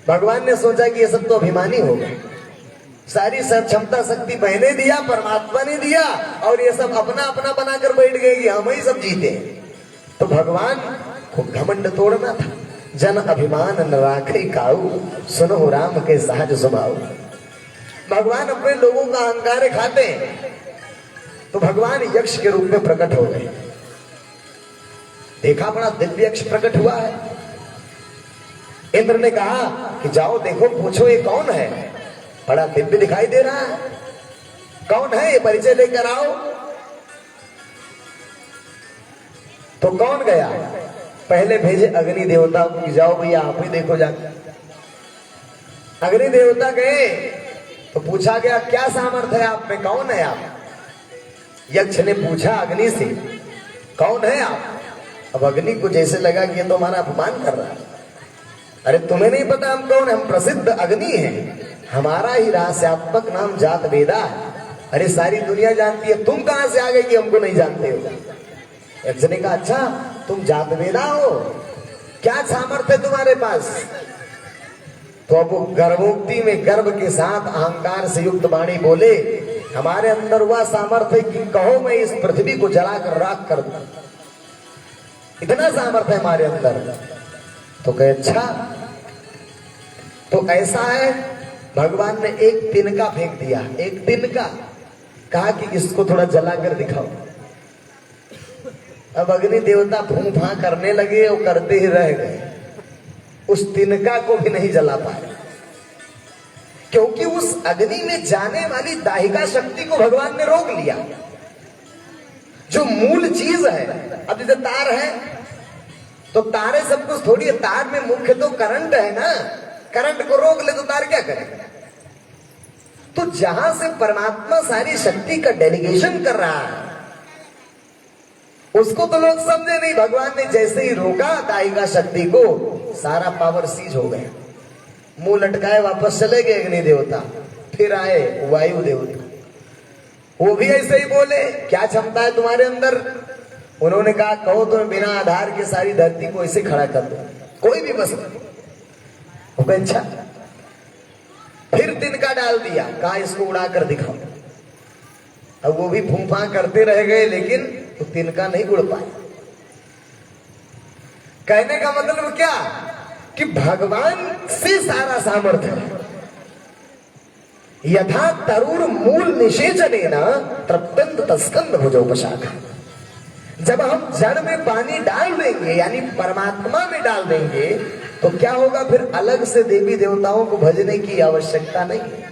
भगवान ने सोचा कि ये सब तो अभिमानी हो गए, सारी क्षमता शक्ति मैंने दिया, परमात्मा ने दिया, और ये सब अपना अपना बनाकर बैठ गए कि हम ही सब जीते। तो भगवान को घमंड तोड़ना था। जन अभिमान न राखे काऊ, सुनो राम के सहज स्वभाव। भगवान अपने लोगों का अहंकार खाते हैं। तो भगवान यक्ष के रूप में प्रकट हो गए। देखा बड़ा दिव्य यक्ष प्रकट हुआ है। इंद्र ने कहा कि जाओ देखो, पूछो ये कौन है, बड़ा दिव्य दिखाई दे रहा है, कौन है ये, परिचय लेकर आओ। तो कौन गया? पहले भेजे अग्नि देवता को, जाओ भैया आप ही देखो जाकर। अग्नि देवता गए तो पूछा गया क्या सामर्थ्य है आप में, कौन है आप? यक्ष ने पूछा अग्नि से, कौन है आप? अब अग्नि को जैसे लगा कि ये तो हमारा अपमान कर रहा है। अरे तुम्हें नहीं पता हम कौन है? हम प्रसिद्ध अग्नि हैं, हमारा ही रहस्यात्मक नाम जात वेदा है। अरे सारी दुनिया जानती है, तुम कहां से आ गए कि हमको नहीं जानते हो? यक्ष ने कहा अच्छा तुम जात वेदा हो, क्या सामर्थ्य है तुम्हारे पास? तो अब वो गर्भोक्ति में गर्भ के साथ अहंकार से युक्त वाणी बोले, हमारे अंदर वह सामर्थ्य कि कहो मैं इस पृथ्वी को जलाकर राख कर दूं, इतना सामर्थ्य है हमारे अंदर। तो कहे अच्छा, तो ऐसा है, भगवान ने एक तिनका फेंक दिया, एक तिनका, कहा कि इसको थोड़ा जलाकर दिखाओ। अब अग्नि देवता फूं फां करने लगे और करते ही रह गए, उस तिनका को भी नहीं जला पाए, क्योंकि उस अग्नि में जाने वाली दाहिका शक्ति को भगवान ने रोक लिया, जो मूल चीज है। अब जैसे तार है तो तारे सब कुछ थोड़ी है, तार में मुख्य तो करंट है ना, करंट को रोक ले तो तार क्या करेगा? तो जहां से परमात्मा सारी शक्ति का डेलीगेशन कर रहा है उसको तो लोग समझे नहीं। भगवान ने जैसे ही रोका दाहिका शक्ति को, सारा पावर सीज हो गया, मुंह लटकाए वापस चले गए अग्नि देवता। फिर आए वायु देवता, वो भी ऐसे ही बोले क्या क्षमता है तुम्हारे अंदर? उन्होंने कहा कहो तो बिना आधार के सारी धरती को ऐसे खड़ा कर दो, कोई भी बस। वो कहे अच्छा, फिर तिनका डाल दिया, कहा इसको उड़ाकर दिखाओ। अब वो भी फूंफा करते रह गए, लेकिन तो तिनका नहीं उड़ पाए। कहने का मतलब क्या कि भगवान से सारा सामर्थ्य है। यथा तरुण मूल निषेचनेन तृप्तंत तस्कंद भुजोपशाखा। जब हम जड़ में पानी डाल देंगे, यानी परमात्मा में डाल देंगे, तो क्या होगा? फिर अलग से देवी देवताओं को भजने की आवश्यकता नहीं है।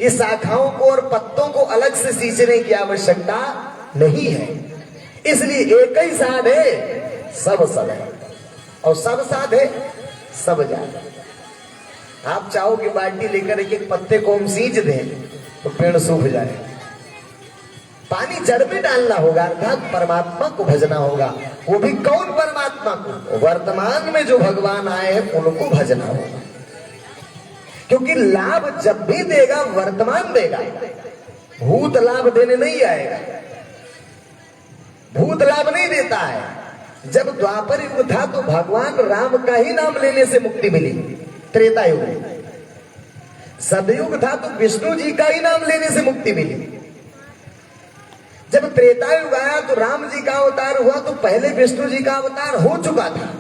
इस शाखाओं को और पत्तों को अलग से सींचने की आवश्यकता नहीं है। इसलिए एक ही साध है, सब सब है, और सब साध है, सब जात। आप चाहो कि बाल्टी लेकर एक एक पत्ते को हम सींच दें तो पेड़ सूख जाए। पानी जड़ में डालना होगा, अर्थात परमात्मा को भजना होगा। वो भी कौन परमात्मा को? वर्तमान में जो भगवान आए हैं उनको भजना होगा, क्योंकि लाभ जब भी देगा वर्तमान देगा, भूत लाभ देने नहीं आएगा। भूत लाभ नहीं देता है। जब द्वापर युग था तो भगवान राम का ही नाम लेने से मुक्ति मिली, त्रेता युग में। सतयुग था तो विष्णु जी का ही नाम लेने से मुक्ति मिली। जब त्रेता युग आया तो राम जी का अवतार हुआ, तो पहले विष्णु जी का अवतार हो चुका था,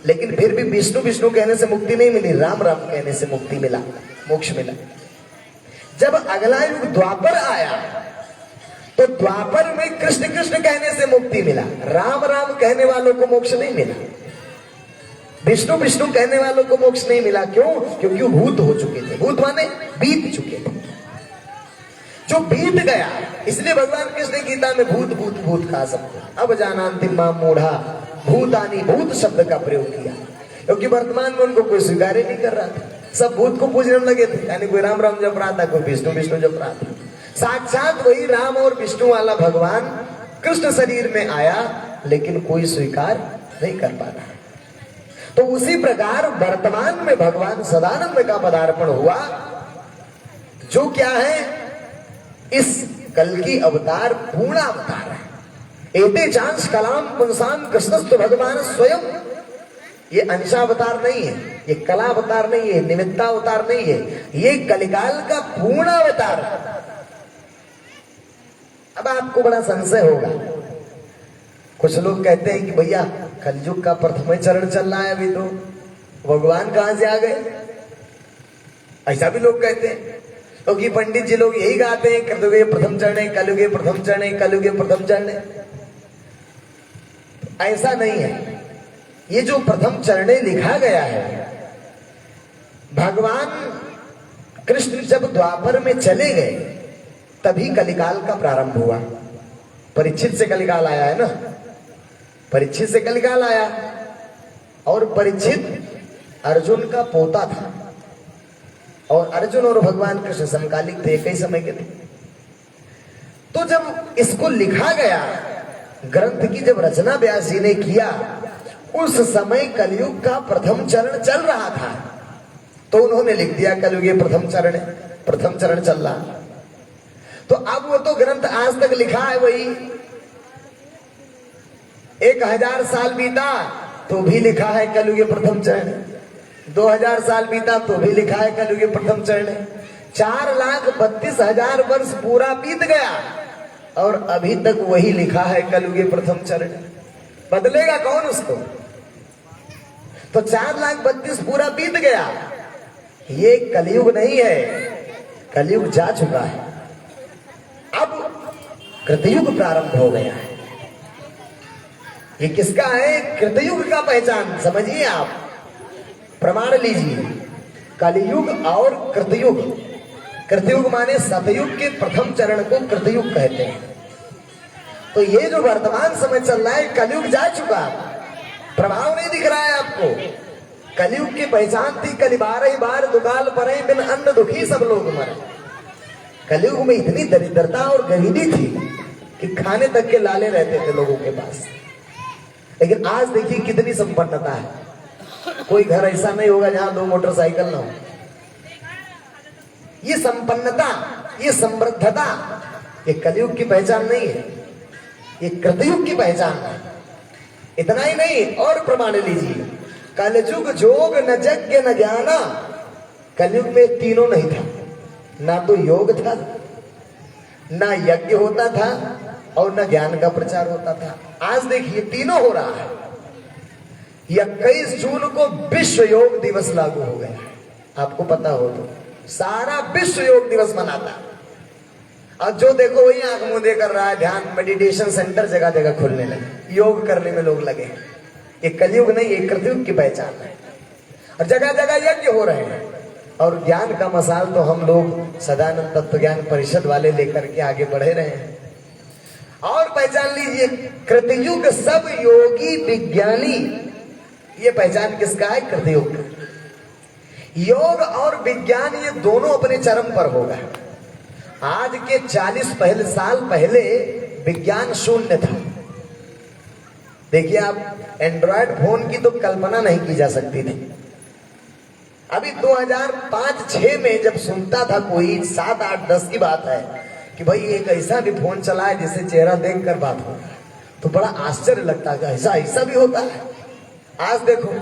लेकिन फिर भी विष्णु विष्णु कहने से मुक्ति नहीं मिली, राम राम कहने से मुक्ति मिला, मोक्ष मिला। जब अगला युग द्वापर आया तो द्वापर में कृष्ण कृष्ण कहने से मुक्ति मिला, राम राम कहने वालों को मोक्ष नहीं मिला, विष्णु विष्णु कहने वालों को मोक्ष नहीं मिला। क्यों? क्योंकि वो भूत हो चुके थे। भूत माने बीत चुके थे, जो बीत गया। इसलिए भगवान कृष्ण गीता में भूत भूत भूत कहा सबको। अब जानान्ति मां मूढ़ा भूतानी, भूत शब्द का प्रयोग किया, क्योंकि वर्तमान में उनको कोई स्वीकार ही नहीं कर रहा था। सब भूत को पूजने लगे थे, यानी कोई राम राम जप रहा था, कोई विष्णु विष्णु जप रहा था। साक्षात वही राम और विष्णु वाला भगवान कृष्ण शरीर में आया, लेकिन कोई स्वीकार नहीं कर पा रहा। तो उसी प्रकार वर्तमान में भगवान सदानंद का पदार्पण हुआ, जो क्या है? इस कल की अवतार पूर्ण अवतार है। एते चांस कलाम पुंसाम कृष्णस्तु भगवान स्वयं। ये अंशावतार नहीं है, ये कला अवतार नहीं है, निमित्ता अवतार नहीं है, ये कलिकाल का पूर्ण अवतार है। अब आपको बड़ा संशय होगा, कुछ लोग कहते हैं कि भैया कलयुग का प्रथम चरण चल रहा है अभी, तो भगवान कहां से आ गए? ऐसा भी लोग कहते हैं। क्योंकि पंडित जी लोग यही गाते हैं कृतयुगे प्रथम चरण, कलयुगे प्रथम चरण, कलयुगे प्रथम चरण। ऐसा नहीं है। ये जो प्रथम चरण लिखा गया है, भगवान कृष्ण जब द्वापर में चले गए तभी कलिकाल का प्रारंभ हुआ। परीक्षित से कलिकाल आया है ना, परीक्षित से कलिकाल आया। और परीक्षित अर्जुन का पोता था और अर्जुन और भगवान कृष्ण समकालिक थे, कई समय के थे। तो जब इसको लिखा गया, ग्रंथ की जब रचना व्यास जी ने किया, उस समय कलयुग का प्रथम चरण चल रहा था। तो उन्होंने लिख दिया कलयुगे प्रथम चरण चल रहा। तो अब वो तो ग्रंथ आज तक लिखा है वही। 1000 साल बीता तो भी लिखा है कलयुगे प्रथम चरण, 2000 साल बीता तो भी लिखा है कलयुगे प्रथम चरण, 4,32,000 वर्ष पूरा बीत गया और अभी तक वही लिखा है कलयुगे प्रथम चरण। बदलेगा कौन उसको? तो 4,32,000 पूरा बीत गया। ये कलयुग नहीं है, कलयुग जा चुका है। अब कृतयुग प्रारंभ हो गया है। ये किसका है? कृतयुग का पहचान समझिए आप, प्रमाण लीजिए। कलयुग और कृतयुग। कृतयुग माने सतयुग के प्रथम चरण को कृतयुग कहते हैं। तो ये जो वर्तमान समय चल रहा है, कलयुग जा चुका, प्रभाव नहीं दिख रहा है आपको। कलयुग की पहचान थी कलि 12 बार दुकाल परे, बिन अन्न दुखी सब लोग मरे। कलयुग में इतनी दरिद्रता और गरीबी थी कि खाने तक के लाले रहते थे लोगों के पास। लेकिन आज देखिए कितनी संपन्नता है। कोई घर ऐसा नहीं होगा जहां 2 मोटरसाइकिल ना हो। ये संपन्नता, ये समृद्धता, ये कलयुग की पहचान नहीं है, ये कृतयुग की पहचान है। इतना ही नहीं, और प्रमाण लीजिए। कलयुग जोग न यज्ञ न ज्ञाना। कलयुग में तीनों नहीं था, ना तो योग था, ना यज्ञ होता था और ना ज्ञान का प्रचार होता था। आज देखिए तीनों हो रहा है। 21 जून को विश्व योग दिवस लागू हो गया, आपको पता हो तो। सारा विश्व योग दिवस मनाता है। और जो देखो वही आंख मूंदे कर रहा है। ध्यान मेडिटेशन सेंटर जगह जगह खुलने लगे, योग करने में लोग लगे। ये कलयुग नहीं, ये कृतयुग की पहचान है। और जगह जगह यज्ञ हो रहे हैं। और ज्ञान का मसाल तो हम लोग सदानंद तत्व ज्ञान परिषद वाले लेकर के आगे बढ़े रहे हैं। और पहचान लीजिए, कृतयुग सब योगी विज्ञानी। ये पहचान किसका है? कृतयुग का। योग और विज्ञान ये दोनों अपने चरम पर होगा। आज के 40 साल पहले विज्ञान शून्य था। देखिए आप, एंड्रॉयड फोन की तो कल्पना नहीं की जा सकती थी। अभी 2005-6 में जब सुनता था कोई, 7, 8, 10 की बात है कि भाई एक ऐसा भी फोन चला है जिससे चेहरा देखकर बात हो, तो बड़ा आश्चर्य लगता है, ऐसा भी होता है। आज देखो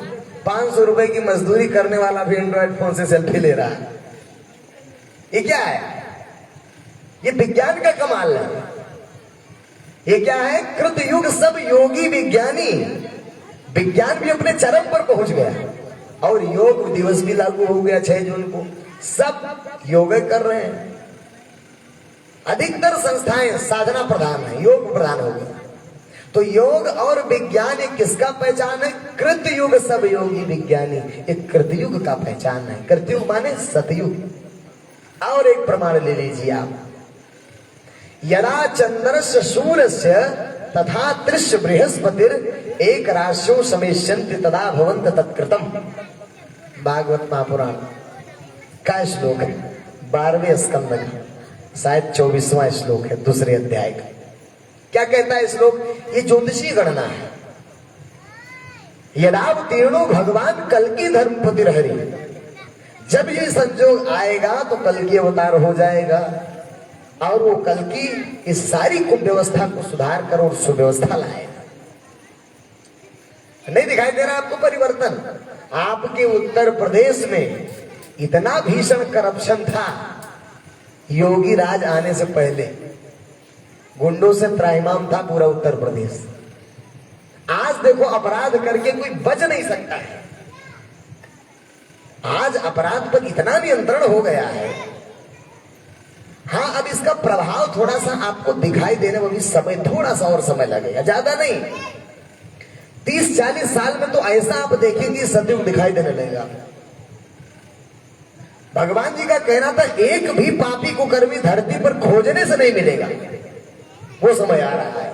500 रुपए की मजदूरी करने वाला भी एंड्रॉयड फोन से सेल्फी ले रहा है। ये क्या है? ये विज्ञान का कमाल है। ये क्या है? कृतयुग सब योगी विज्ञानी। विज्ञान भी अपने चरम पर पहुंच गया और योग दिवस भी लागू हो गया 6 जून को। सब योग कर रहे हैं। अधिकतर संस्थाएं साधना प्रधान है, योग प्रधान हो गया। तो योग और विज्ञान एक किसका पहचान है? कृतयुग सब योगी विज्ञानी। एक कृतयुग का पहचान है। कृतयुग माने सतयुग। और एक प्रमाण ले लीजिए आप। यदा चंद्रस्य सूर्यस्य तथा त्रिश बृहस्पतिर एक राशो समेष्यन्ति तदा भवन्त तत्कृतम। भागवत महापुराण का श्लोक है, 12वें स्कंद का, शायद 24वां श्लोक है, दूसरे अध्याय का। क्या कहता है श्लोक? ये ज्योतिषी गणना है। यदावतीर्णो भगवान कल्कि धर्मपति हरि। जब ये संजोग आएगा तो कल्कि अवतार हो जाएगा और वो कल्कि इस सारी कुव्यवस्था को सुधार कर और सुव्यवस्था लाएगा। नहीं दिखाई दे रहा आपको परिवर्तन? आपके उत्तर प्रदेश में इतना भीषण करप्शन था योगी राज आने से पहले, गुंडों से त्राहिमाम था पूरा उत्तर प्रदेश। आज देखो अपराध करके कोई बच नहीं सकता है। आज अपराध पर इतना नियंत्रण हो गया है हाँ, अब इसका प्रभाव थोड़ा सा आपको दिखाई देने में भी समय, थोड़ा सा और समय लगेगा, ज्यादा नहीं। 30-40 साल में तो ऐसा आप देखेंगे सतयुग दिखाई देने लगेगा। भगवान जी का कहना था एक भी पापी कुकर्मी धरती पर खोजने से नहीं मिलेगा, वो समय आ रहा है।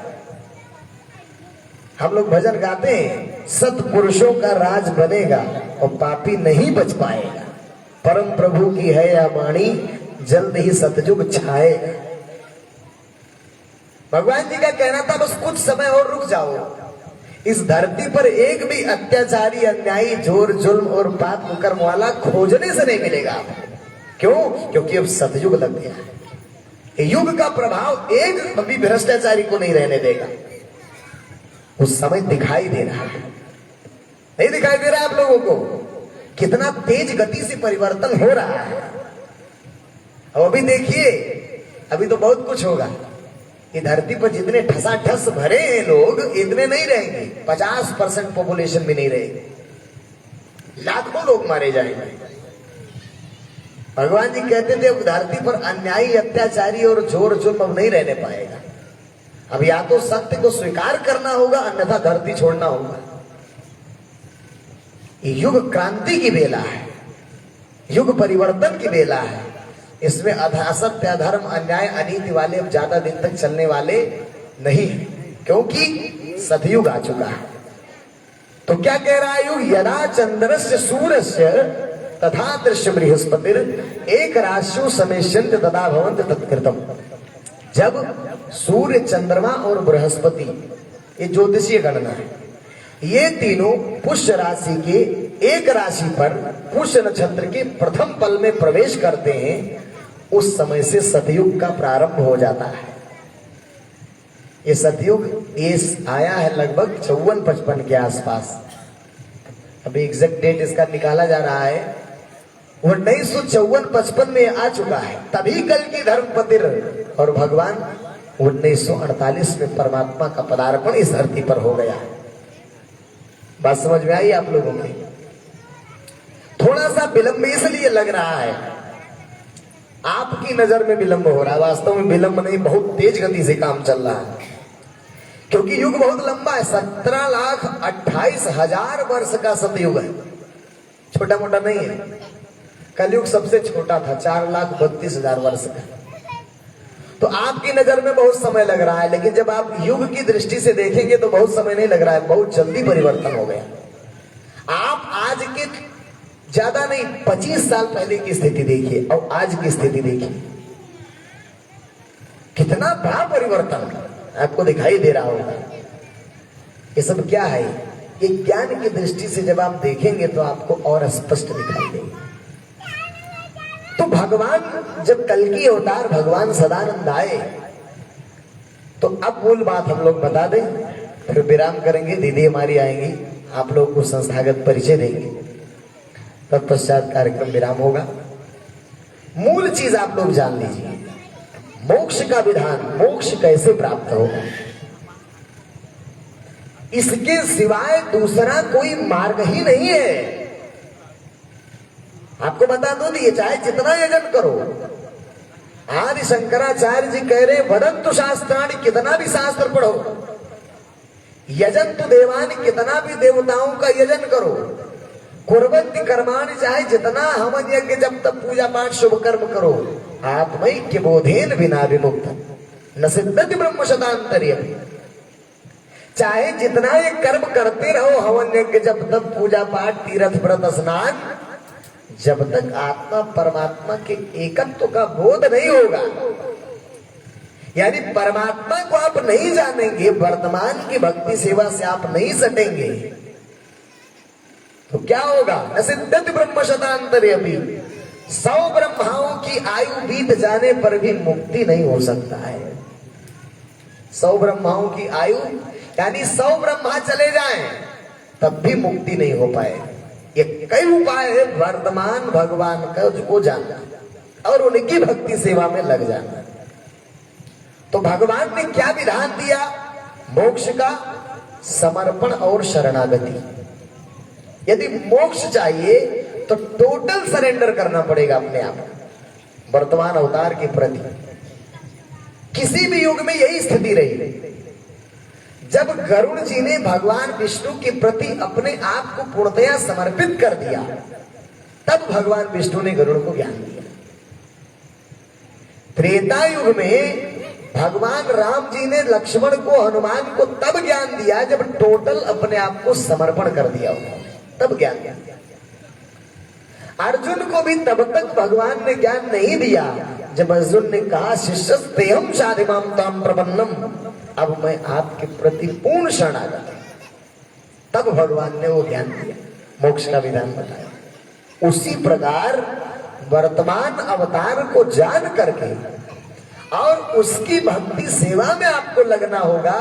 हम लोग भजन गाते हैं, सत्पुरुषों का राज बनेगा और पापी नहीं बच पाएगा, परम प्रभु की है या वाणी, जल्द ही सतयुग छाएगा। भगवान जी का कहना था बस कुछ समय और रुक जाओ, इस धरती पर एक भी अत्याचारी, अन्यायी, जोर जुल्म और पाप कुकर्म वाला खोजने से नहीं मिलेगा। क्यों? क्योंकि अब सतयुग लग गया है। युग का प्रभाव एक भी भ्रष्टाचारी को नहीं रहने देगा। उस समय दिखाई दे रहा है, नहीं दिखाई दे रहा आप लोगों को? कितना तेज गति से परिवर्तन हो रहा है। अब अभी देखिए, अभी तो बहुत कुछ होगा। ये धरती पर जितने ठसाठस भरे हैं लोग, इतने नहीं रहेंगे। 50% पॉपुलेशन भी नहीं रहेगी, लाखों लोग मारे जाएंगे। भगवान जी कहते थे अब धरती पर अन्यायी, अत्याचारी और जोर जुल्म अब नहीं रहने पाएगा। अब या तो सत्य को स्वीकार करना होगा, अन्यथा धरती छोड़ना होगा। ये युग क्रांति की बेला है, युग परिवर्तन की बेला है। इसमें असत्य, अधर्म, अन्याय, अनीति वाले अब ज्यादा दिन तक चलने वाले नहीं, क्योंकि सतयुग आ चुका है। तो क्या कह रहा है युग? यदा चंद्रस्य सूर्यस्य तथा दृश्य बृहस्पतिर एक राशि समेशंत तदा भवंत तत्कृतम। जब सूर्य, चंद्रमा और बृहस्पति, ये ज्योतिषीय गणना है, ये तीनों पुष्य राशि के एक राशि पर पुष्य नक्षत्र के प्रथम पल में प्रवेश करते हैं, उस समय से सतयुग का प्रारंभ हो जाता है। ये सतयुग ये आया है लगभग 54-55 के आसपास। अभी एग्जैक्ट डेट इसका निकाला जा रहा है, 1954-55 में आ चुका है। तभी कल की धर्मपति और भगवान 1948 में परमात्मा का पदार्पण इस धरती पर हो गया। बात समझ में आई आप लोगों की? थोड़ा सा विलंब इसलिए लग रहा है, आपकी नजर में विलंब हो रहा है, वास्तव में विलंब नहीं, बहुत तेज गति से काम चल रहा है। क्योंकि युग बहुत लंबा है, 17,28,000 वर्ष का सतयुग है, छोटा मोटा नहीं है। कलयुग सबसे छोटा था, 4,32,000 वर्ष का। तो आपकी नजर में बहुत समय लग रहा है, लेकिन जब आप युग की दृष्टि से देखेंगे तो बहुत समय नहीं लग रहा है, बहुत जल्दी परिवर्तन हो गया। आप आज के ज्यादा नहीं 25 साल पहले की स्थिति देखिए और आज की स्थिति देखिए, कितना बड़ा परिवर्तन आपको दिखाई दे रहा होगा। ये सब क्या है? ये ज्ञान की दृष्टि से जब आप देखेंगे तो आपको और स्पष्ट दिखाई देगा। तो भगवान जब कल की अवतार भगवान सदानंद आए, तो अब मूल बात हम लोग बता दें, फिर विराम करेंगे, दीदी हमारी आएंगी, आप लोगों को संस्थागत परिचय देंगे, तत्पश्चात कार्यक्रम विराम होगा। मूल चीज आप लोग जान लीजिए, मोक्ष का विधान, मोक्ष कैसे प्राप्त होगा, इसके सिवाय दूसरा कोई मार्ग ही नहीं है। आपको बता दो ये चाहे जितना यजन करो, आदि शंकराचार्य जी कह रहे वदंतु शास्त्राणि, कितना भी शास्त्र पढ़ो, यजन तो देवानि, कितना भी देवताओं का यजन करो, कुर्वन्ति कर्माणि, चाहे जितना हवन यज्ञ जब तक पूजा पाठ शुभ कर्म करो, आत्मैक्य बोधेन बिना विमुक्त न सिद्धति ब्रह्म शतान्तर्य। चाहे जितना ये कर्म करते रहो, हवन यज्ञ जब तक पूजा पाठ, तीर्थ व्रत स्नान, जब तक आत्मा परमात्मा के एकत्व का बोध नहीं होगा, यानी परमात्मा को आप नहीं जानेंगे, वर्तमान की भक्ति सेवा से आप नहीं सटेंगे, तो क्या होगा? न सिद्धति ब्रह्म शतान्तर्य। अभी 100 ब्रह्माओं की आयु बीत जाने पर भी मुक्ति नहीं हो सकता है। 100 ब्रह्माओं की आयु यानी 100 ब्रह्मा चले जाएं तब भी मुक्ति नहीं हो पाए। ये कई उपाय है वर्तमान भगवान को जानना और उनकी भक्ति सेवा में लग जाना। तो भगवान ने क्या विधान दिया? मोक्ष का समर्पण और शरणागति। यदि मोक्ष चाहिए तो टोटल सरेंडर करना पड़ेगा अपने आप। वर्तमान अवतार के प्रति। किसी भी युग में यही स्थिति रही। जब गरुड़ जी ने भगवान विष्णु के प्रति अपने आप को पूर्णतया समर्पित कर दिया, तब भगवान विष्णु ने गरुड़ को ज्ञान दिया। त्रेता युग में भगवान राम जी ने लक्ष्मण को, हनुमान को तब ज्ञान दिया जब टोटल अपने आप को समर्पण कर दिया उन्होंने, तब ज्ञान दिया। अर्जुन को भी तब तक भगवान ने ज्ञान नहीं दिया जब अर्जुन ने कहा शिष्यस्तेहं शाधिमां तां प्रपन्नम, अब मैं आपके प्रति पूर्ण शरणागत हूं। तब भगवान ने वो ज्ञान दिया, मोक्ष का विधान बताया। उसी प्रकार वर्तमान अवतार को जान करके और उसकी भक्ति सेवा में आपको लगना होगा,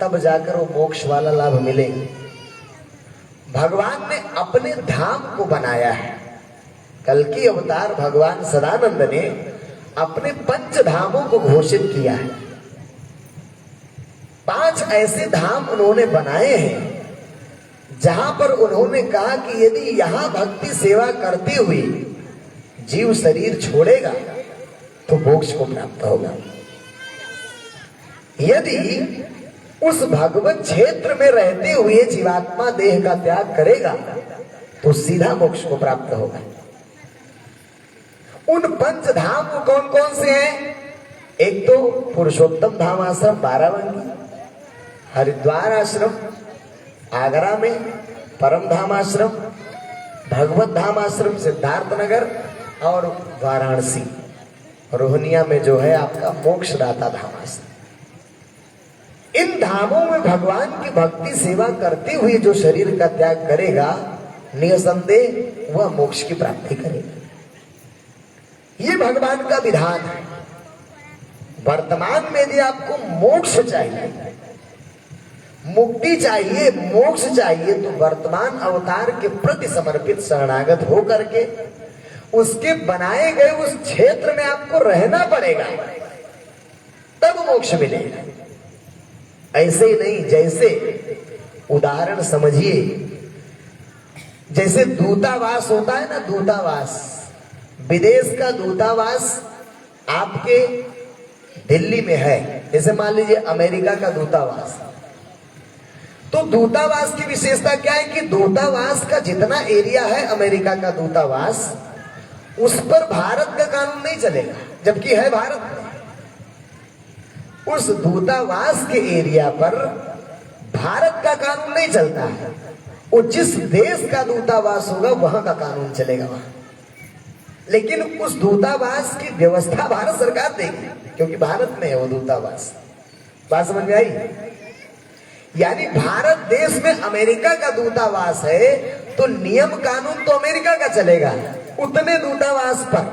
तब जाकर वो मोक्ष वाला लाभ मिलेगा। भगवान ने अपने धाम को बनाया है। कल की अवतार भगवान सदानंद ने अपने पंच धामों को घोषित किया है। 5 ऐसे धाम उन्होंने बनाए हैं जहां पर उन्होंने कहा कि यदि यहां भक्ति सेवा करते हुए जीव शरीर छोड़ेगा तो मोक्ष को प्राप्त होगा। यदि उस भगवत क्षेत्र में रहते हुए जीवात्मा देह का त्याग करेगा तो सीधा मोक्ष को प्राप्त होगा। उन 5 धाम कौन कौन से हैं? एक तो पुरुषोत्तम धाम आश्रम बाराबंकी, हरिद्वार आश्रम आगरा में, परम धाम आश्रम, भगवत धाम आश्रम सिद्धार्थनगर, और वाराणसी रोहनिया में जो है आपका मोक्षदाता धाम आश्रम। इन धामों में भगवान की भक्ति सेवा करते हुए जो शरीर का त्याग करेगा, निसंदेह वह मोक्ष की प्राप्ति करेगा। ये भगवान का विधान है। वर्तमान में यदि आपको मोक्ष चाहिए, मुक्ति चाहिए, मोक्ष चाहिए, तो वर्तमान अवतार के प्रति समर्पित शरणागत होकर के उसके बनाए गए उस क्षेत्र में आपको रहना पड़ेगा, तब मोक्ष मिलेगा। ऐसे ही नहीं, जैसे उदाहरण समझिए, जैसे दूतावास होता है ना, दूतावास, विदेश का दूतावास आपके दिल्ली में है, जैसे मान लीजिए अमेरिका का दूतावास। तो दूतावास की विशेषता क्या है कि दूतावास का जितना एरिया है अमेरिका का दूतावास, उस पर भारत का कानून नहीं चलेगा, जबकि है भारत में। उस दूतावास के एरिया पर भारत का कानून नहीं चलता है। वो जिस देश का दूतावास होगा वहां का कानून चलेगा वहां। लेकिन उस दूतावास की व्यवस्था भारत सरकार देगी, क्योंकि भारत में है वो दूतावास। बात समझ में आई? यानी भारत देश में अमेरिका का दूतावास है तो नियम कानून तो अमेरिका का चलेगा उतने दूतावास पर,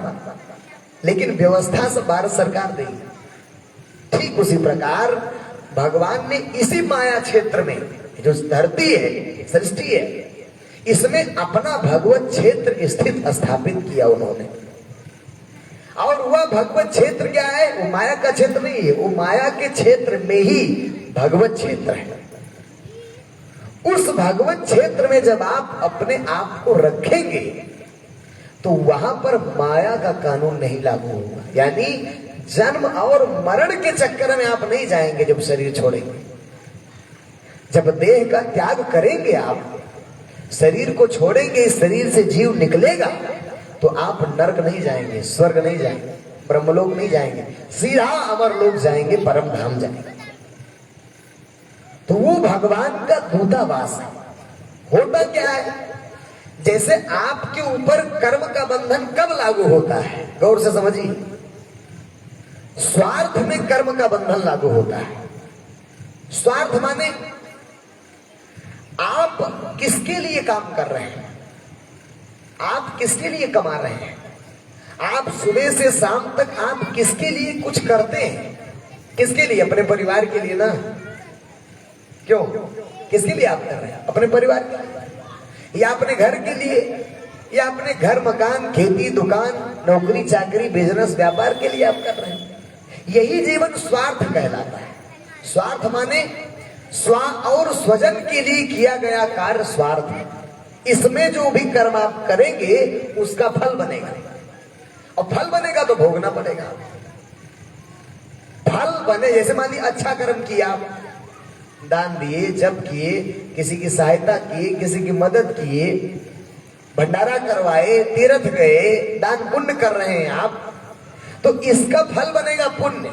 लेकिन व्यवस्था सब भारत सरकार देगी। ठीक उसी प्रकार भगवान ने इसी माया क्षेत्र में, जो धरती है, सृष्टि है, इसमें अपना भगवत क्षेत्र स्थित स्थापित किया उन्होंने। और वह भगवत क्षेत्र क्या है? वो माया का क्षेत्र नहीं है, वो माया के क्षेत्र में ही भगवत क्षेत्र है। उस भगवत क्षेत्र में जब आप अपने आप को रखेंगे तो वहां पर माया का कानून नहीं लागू होगा। यानी जन्म और मरण के चक्कर में आप नहीं जाएंगे। जब शरीर छोड़ेंगे, जब देह का त्याग करेंगे, आप शरीर को छोड़ेंगे, इस शरीर से जीव निकलेगा, तो आप नरक नहीं जाएंगे, स्वर्ग नहीं जाएंगे, ब्रह्मलोक नहीं जाएंगे, सीधा अमरलोक जाएंगे, परम धाम जाएंगे। तो वो भगवान का दूतावास है। होता क्या है? जैसे आपके ऊपर कर्म का बंधन कब लागू होता है? गौर से समझिए। स्वार्थ में कर्म का बंधन लागू होता है। स्वार्थ माने आप किसके लिए काम कर रहे हैं, आप किसके लिए कमा रहे हैं, आप सुबह से शाम तक आप किसके लिए कुछ करते हैं? किसके लिए? अपने परिवार के लिए ना। क्यों? किसके लिए आप कर रहे हैं? अपने परिवार के लिए, या अपने घर के लिए, या अपने घर मकान, खेती, दुकान, नौकरी चाकरी, बिजनेस, व्यापार के लिए आप कर रहे हैं। यही जीवन स्वार्थ कहलाता है। स्वार्थ माने स्व और स्वजन के लिए किया गया कार्य स्वार्थ है। इसमें जो भी कर्म आप करेंगे उसका फल बनेगा। और फल बनेगा तो भोगना पड़ेगा। फल बने, जैसे मान लीजिए अच्छा कर्म किया, दान दिए, जप किए, किसी की सहायता किए, किसी की मदद किए, भंडारा करवाए, तीर्थ गए, दान पुण्य कर रहे हैं आप, तो इसका फल बनेगा पुण्य।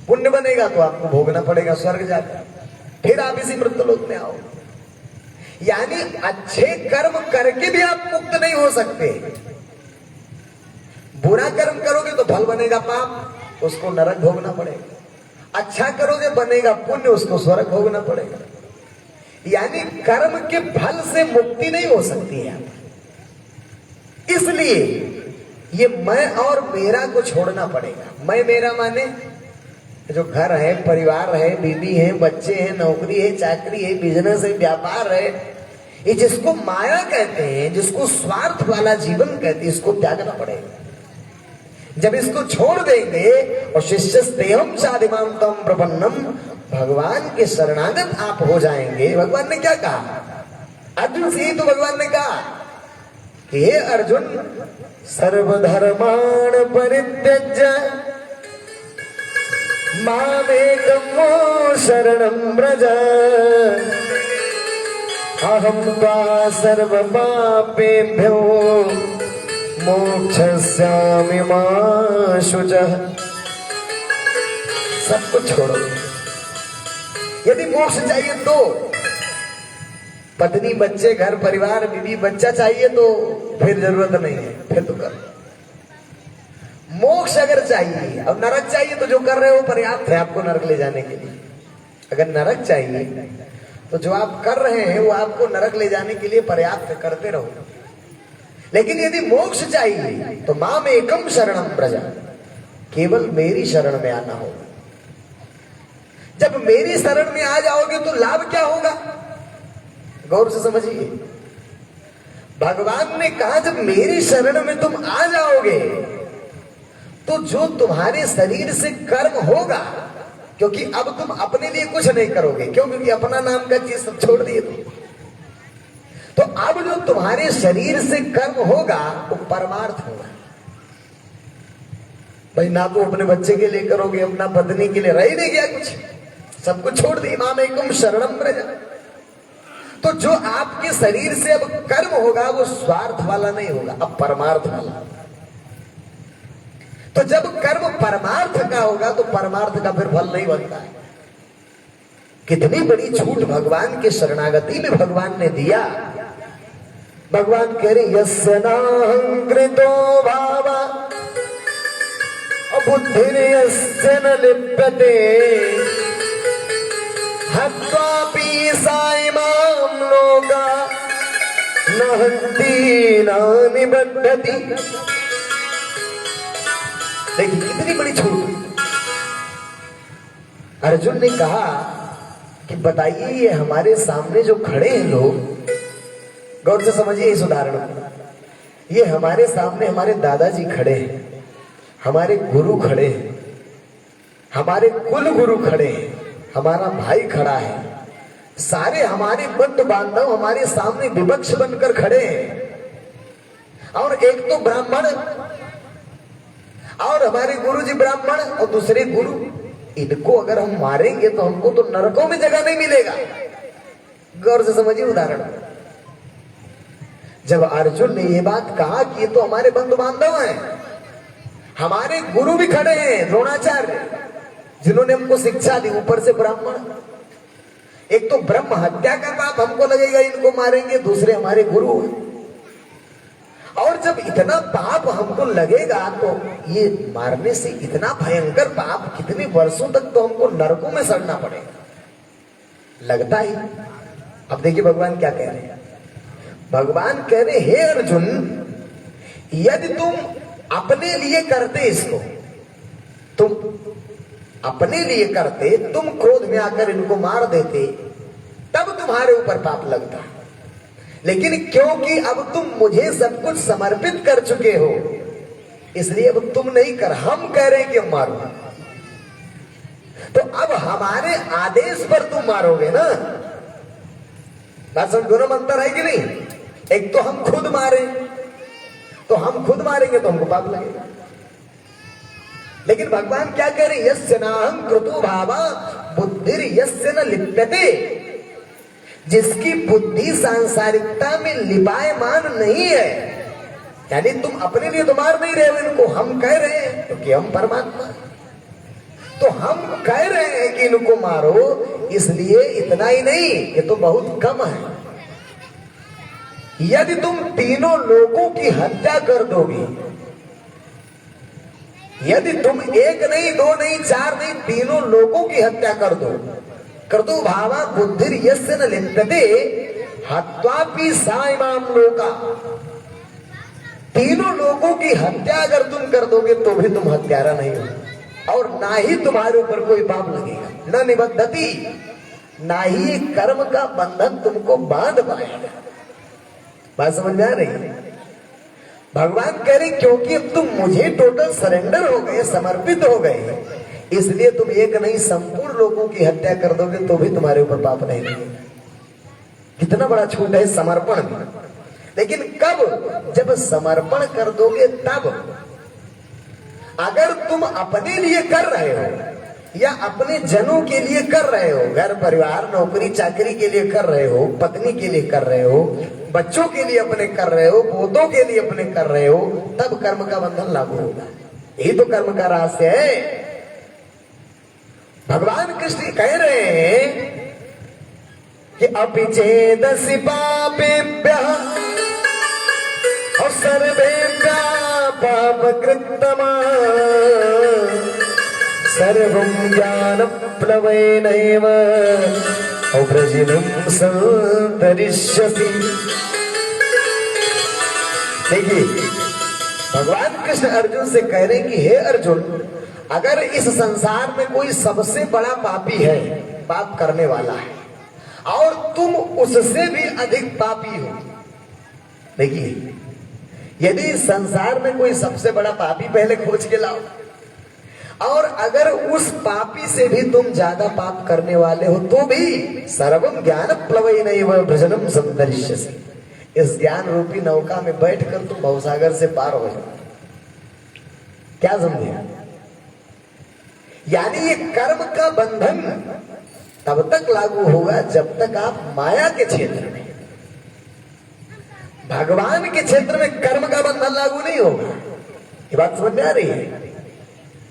पुण्य बनेगा तो आपको भोगना पड़ेगा स्वर्ग जाकर, फिर आप इसी मृत्युलोक में आओ। यानी अच्छे कर्म करके भी आप मुक्त नहीं हो सकते। बुरा कर्म करोगे तो फल बनेगा पाप, उसको नरक भोगना पड़ेगा। अच्छा करोगे बनेगा पुण्य, उसको स्वर्ग भोगना पड़ेगा। यानी कर्म के फल से मुक्ति नहीं हो सकती है। इसलिए ये मैं और मेरा को छोड़ना पड़ेगा। मैं मेरा माने जो घर है, परिवार है, बीवी है, बच्चे हैं, नौकरी है, चाकरी है, बिजनेस है, व्यापार है, ये जिसको माया कहते हैं, जिसको स्वार्थ वाला जीवन कहते हैं, इसको त्यागना पड़ेगा। जब इसको छोड़ देंगे और शिष्यस्तेहम साधिमांतम प्रपन्नम, भगवान के शरणागत आप हो जाएंगे। भगवान ने क्या कहा? अर्जुन से ही तो भगवान ने कहा कि हे अर्जुन, सर्वधर्मान् परित्यज्य मामेकं शरणं व्रज, अहं त्वा सर्वपापेभ्यो मोक्षयिष्यामि मा शुचः। सब कुछ छोड़ो। यदि मोक्ष चाहिए तो, पत्नी, बच्चे, घर परिवार, बीवी बच्चा चाहिए तो फिर जरूरत नहीं है, फिर तो कर। मोक्ष अगर चाहिए और नरक चाहिए तो जो कर रहे हो पर्याप्त है आपको नरक ले जाने के लिए। अगर नरक चाहिए तो जो आप कर रहे हैं वो आपको नरक ले जाने के लिए पर्याप्त, करते रहो। लेकिन यदि मोक्ष चाहिए तो माम एकम शरणम व्रज, केवल मेरी शरण में आना होगा। जब मेरी शरण में आ जाओगे तो लाभ क्या होगा? गौर से समझिए। भगवान ने कहा जब मेरी शरण में तुम आ जाओगे तो जो तुम्हारे शरीर से कर्म होगा, क्योंकि अब तुम अपने लिए कुछ नहीं करोगे, क्यों? क्योंकि अपना नाम का चीज सब छोड़ दिए तुम। तो अब जो तुम्हारे शरीर से कर्म होगा वो परमार्थ होगा। भाई ना तो अपने बच्चे के लिए करोगे, अपना पत्नी के लिए, रह ही नहीं गया कुछ, सब कुछ छोड़ दी। माम एकम शरणम व्रज। तो जो आपके शरीर से अब कर्म होगा वो स्वार्थ वाला नहीं होगा, अब परमार्थ वाला। तो जब कर्म परमार्थ का होगा तो परमार्थ का फिर फल नहीं बनता है। कितनी बड़ी छूट भगवान के शरणागति में भगवान ने दिया। भगवान कह रहे यस्य नाहं कृतो भावा बुद्धिर्यस्य न लिप्यते हत्वापि साइमां लोका न हन्ति न निबध्यति। देखिए कितनी बड़ी छूट। अर्जुन ने कहा कि बताइए ये हमारे सामने जो खड़े हैं लोग, गौर से समझिए इस उदाहरण को। ये हमारे सामने हमारे दादाजी खड़े हैं, हमारे गुरु खड़े हैं, हमारे कुल गुरु खड़े हैं, हमारा भाई खड़ा है, सारे हमारे बंधु बांधव हमारे सामने विवक्ष बनकर खड़े हैं। और एक तो ब्राह्मण और हमारे गुरु जी ब्राह्मण और दूसरे गुरु, इनको अगर हम मारेंगे तो हमको तो नरकों में जगह नहीं मिलेगा। गौर से समझिए उदाहरण। जब अर्जुन ने ये बात कहा कि ये तो हमारे बंधु बांधव हैं, हमारे गुरु भी खड़े हैं, द्रोणाचार्य, जिन्होंने हमको शिक्षा दी, ऊपर से ब्राह्मण, एक तो ब्रह्म हत्या का पाप हमको लगेगा इनको मारेंगे, दूसरे हमारे गुरु हैं। और जब इतना पाप हमको लगेगा तो ये मारने से इतना भयंकर पाप कितने वर्षों तक तो हमको नरकों में सड़ना पड़ेगा, लगता ही। अब देखिए भगवान क्या कह रहे हैं। भगवान कह रहे हे अर्जुन, यदि तुम अपने लिए करते, इसको तुम अपने लिए करते, तुम क्रोध में आकर इनको मार देते, तब तुम्हारे ऊपर पाप लगता। लेकिन क्योंकि अब तुम मुझे सब कुछ समर्पित कर चुके हो, इसलिए अब तुम नहीं कर, हम कह रहे हैं कि हम मारो। तो अब हमारे आदेश पर तुम मारोगे ना। बात समझ, दोनों में अंतर है कि नहीं? एक तो हम खुद मारे तो हम खुद मारेंगे तो हमको पाप लगेगा। लेकिन भगवान क्या कह रहे, यस्य नाहं कृतो भावा बुद्धिर यस्य न लिप्यते, जिसकी बुद्धि सांसारिकता में लिपायमान नहीं है, यानी तुम अपने लिए तो मार नहीं रहे हो इनको, हम कह रहे हैं क्योंकि हम परमात्मा, तो हम कह रहे हैं कि इनको मारो, इसलिए इतना ही नहीं, ये तो बहुत कम है। यदि तुम तीनों लोगों की हत्या कर दोगे, यदि तुम एक नहीं, दो नहीं, चार नहीं, तीनों लोगों की हत्या कर दो भावा बुद्धिर यस्य न लिप्यते हत्वापि सा इमाम लोका, तीनों लोगों की हत्या अगर तुम कर दोगे तो भी तुम हत्यारा नहीं हो, और ना ही तुम्हारे ऊपर कोई पाप लगेगा, न निबद्धति, ना ही कर्म का बंधन तुमको बांध पाएगा। बात समझ में आ रही है? भगवान कह रहे क्योंकि अब तुम मुझे टोटल सरेंडर हो गए, समर्पित हो गए, इसलिए तुम एक नहीं संपूर्ण लोगों की हत्या कर दोगे तो भी तुम्हारे ऊपर पाप नहीं लगेगा। कितना बड़ा छूट है समर्पण में। लेकिन कब? जब समर्पण कर दोगे तब। अगर तुम अपने लिए कर रहे हो या अपने जनों के लिए कर रहे हो, घर परिवार नौकरी चाकरी के लिए कर रहे हो, पत्नी के लिए कर रहे हो, बच्चों के लिए अपने कर रहे हो, पोतों के लिए अपने कर रहे हो, तब कर्म का बंधन लागू होगा। यही तो कर्म का रहस्य है। भगवान कृष्ण कह रहे हैं कि अपि चेदसि पापेभ्यः और सर्वेभ्यः पापकृत्तमा सर्वं ज्ञानप्लवेनैव औभ्रजिनं सन्तरिष्यसि। देखिए भगवान कृष्ण अर्जुन से कह रहे हैं कि हे अर्जुन, अगर इस संसार में कोई सबसे बड़ा पापी है, पाप करने वाला है, और तुम उससे भी अधिक पापी हो, देखिए यदि संसार में कोई सबसे बड़ा पापी पहले खोज के लाओ, और अगर उस पापी से भी तुम ज्यादा पाप करने वाले हो तो भी सर्वम ज्ञान प्लवैनैव भ्रजनम सन्तरिष्यसि, इस ज्ञान रूपी नौका में बैठकर तुम भवसागर से पार हो जाओ। क्या समझे? यानी ये कर्म का बंधन तब तक लागू होगा जब तक आप माया के क्षेत्र में, भगवान के क्षेत्र में कर्म का बंधन लागू नहीं होगा। ये बात समझ में आ रही है?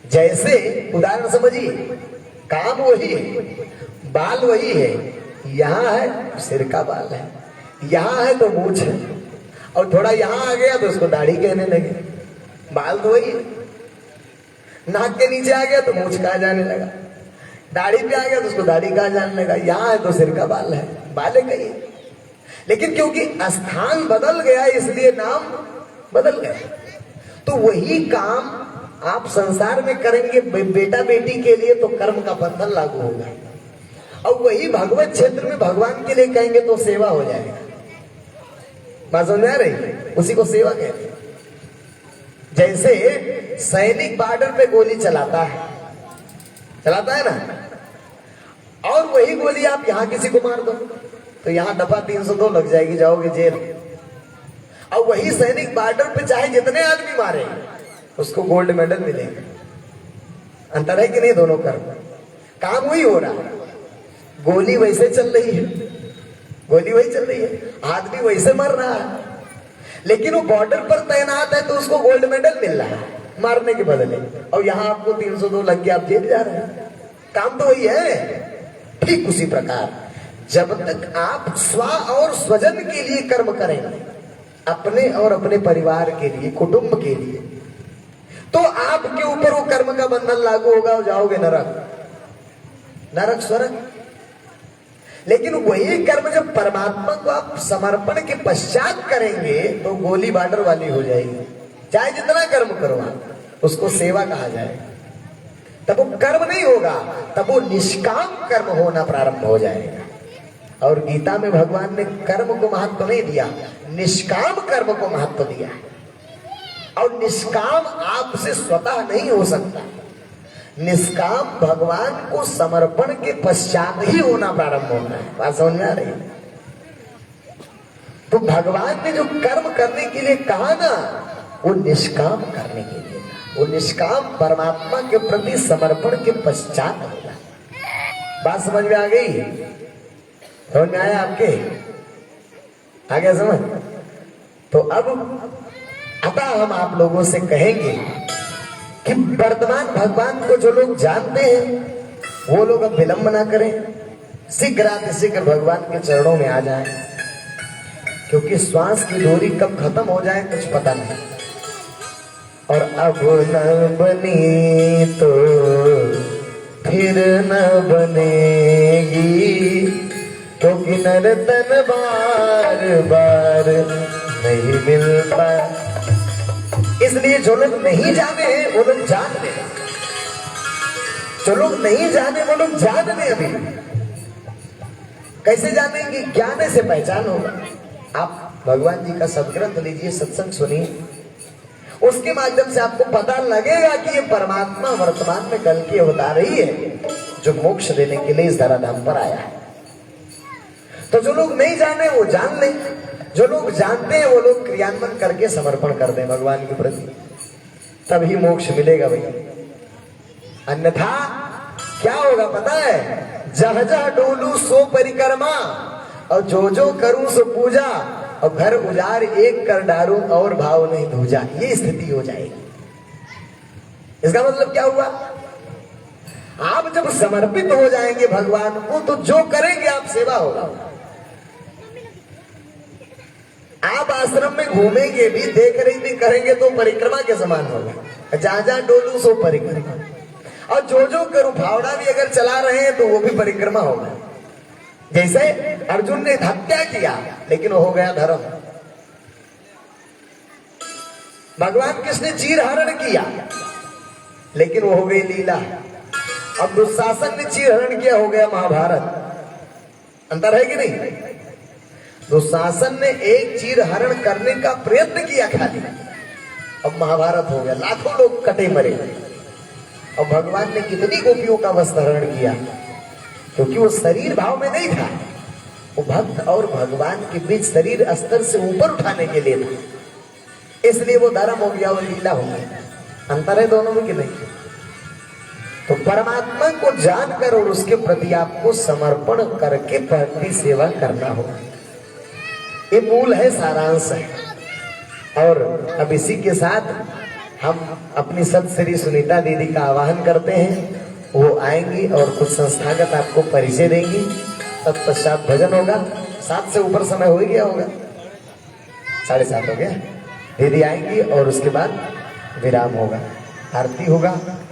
जैसे उदाहरण समझिए, काम वही है, बाल वही है, यहां है सिर का बाल है, यहां है तो मूछ है, और थोड़ा यहां आ गया तो उसको दाढ़ी कहने लगे। बाल तो वही है, नाक के नीचे आ गया तो मूछ कहा जाने लगा, दाढ़ी पे आ गया तो उसको दाढ़ी कहा जाने लगा, यहां है तो सिर का बाल है, बाले कही। लेकिन क्योंकि स्थान बदल गया इसलिए नाम बदल गया। तो वही काम आप संसार में करेंगे बेटा बेटी के लिए तो कर्म का बंधन लागू होगा, और वही भगवत क्षेत्र में भगवान के लिए कहेंगे तो सेवा हो जाएगा। बात समझ आ रही? उसी को सेवा कहते हैं। जैसे सैनिक बॉर्डर पे गोली चलाता है ना, और वही गोली आप यहां किसी को मार दो तो यहां दफा 302 लग जाएगी, जाओगे जेल। और वही सैनिक बॉर्डर पे चाहे जितने आदमी मारे उसको गोल्ड मेडल मिलेगा। अंतर है कि नहीं? दोनों काम वही हो रहा है, गोली वैसे चल रही है, गोली वही चल रही है, आदमी वैसे मर रहा है, लेकिन वो बॉर्डर पर तैनात है तो उसको गोल्ड मेडल मिल रहा है मारने के बदले, और यहां आपको 302 लग के आप जेल जा रहे हैं। काम तो वही है। ठीक उसी प्रकार जब तक आप स्व और स्वजन के लिए कर्म करेंगे, अपने और अपने परिवार के लिए, कुटुंब के लिए, तो आपके ऊपर वो कर्म का बंधन लागू होगा और जाओगे नरक स्वर्ग। लेकिन वही कर्म जब परमात्मा को आप समर्पण के पश्चात करेंगे तो गोली बॉर्डर वाली हो जाएगी। चाहे जितना कर्म करो आप, उसको सेवा कहा जाएगा। तब वो कर्म नहीं होगा, तब वो निष्काम कर्म होना प्रारंभ हो जाएगा। और गीता में भगवान ने कर्म को महत्व नहीं दिया, निष्काम कर्म को महत्व दिया। और निष्काम आपसे स्वतः नहीं हो सकता, निष्काम भगवान को समर्पण के पश्चात ही होना प्रारंभ होता है। बात समझ में आ रही है? तो भगवान ने जो कर्म करने के लिए कहा ना, वो निष्काम करने के लिए, वो निष्काम परमात्मा के प्रति समर्पण के पश्चात होगा। बात समझ में आ गई? समझ में आया आपके? आ गया समझ? तो अब अतः हम आप लोगों से कहेंगे कि वर्तमान भगवान को जो लोग जानते हैं वो लोग अब विलंब ना करें, शीघ्र भगवान के चरणों में आ जाएं, क्योंकि श्वास की डोरी कब खत्म हो जाए कुछ पता नहीं। और अब न बनी तो फिर न बनेगी, क्योंकि नर्तन बार बार नहीं मिलता। इसलिए जो लोग नहीं जाने हैं वो लोग जान ले, जो लोग नहीं जाने वो लोग जान ले। अभी कैसे जानेंगे? ज्ञान से पहचान होगा। आप भगवान जी का सदग्रंथ लीजिए, सत्संग सुनिए, उसके माध्यम से आपको पता लगेगा कि ये परमात्मा वर्तमान में कल की अवतार ही है जो मोक्ष देने के लिए इस धराधाम पर आया है। तो जो लोग नहीं जाने वो जान लें, जो लोग जानते हैं वो लोग क्रियान्वयन करके समर्पण कर दें भगवान के प्रति, तभी मोक्ष मिलेगा भैया। अन्यथा क्या होगा पता है? जह जह डोलू सो परिक्रमा, और जो जो करूं सो पूजा, और घर उजाड़ एक कर डालू और भाव नहीं दूजा। ये स्थिति हो जाएगी। इसका मतलब क्या हुआ? आप जब समर्पित हो जाएंगे भगवान को तो जो करेंगे आप सेवा होगा। आप आश्रम में घूमेंगे भी, देख रही भी करेंगे तो परिक्रमा के समान होगा। जहां जहां डोलू सो परिक्रमा, और जो जो करूं फावड़ा भी अगर चला रहे हैं तो वो भी परिक्रमा होगा। जैसे अर्जुन ने हत्या किया लेकिन वो हो गया धर्म, भगवान कृष्ण ने चीर हरण किया लेकिन वो हो गई लीला, अब दुशासन ने चीर हरण किया हो गया महाभारत। अंतर है कि नहीं? दुशासन ने एक चीर हरण करने का प्रयत्न किया खाली, अब महाभारत हो गया, लाखों लोग कटे मरे। और भगवान ने कितनी गोपियों का वस्त्र हरण किया, क्योंकि वो शरीर भाव में नहीं था, वो भक्त और भगवान के बीच शरीर स्तर से ऊपर उठाने के लिए था, इसलिए वो धर्म हो गया और लीला हो गया। अंतर है दोनों में कि नहीं? तो परमात्मा को जानकर और उसके प्रति आपको समर्पण करके भक्ति सेवा करना होगा। ये मूल है, सारांश है। और अब इसी के साथ हम अपनी सत श्री सुनीता दीदी का आवाहन करते हैं। वो आएंगी और कुछ संस्थागत आपको परिचय देंगी, तत्पश्चात भजन होगा। 7 से ऊपर समय हो ही गया होगा, 7:30 हो गया। दीदी आएंगी और उसके बाद विराम होगा, आरती होगा,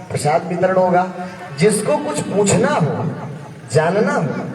प्रसाद वितरण होगा। जिसको कुछ पूछना हो, जानना हो,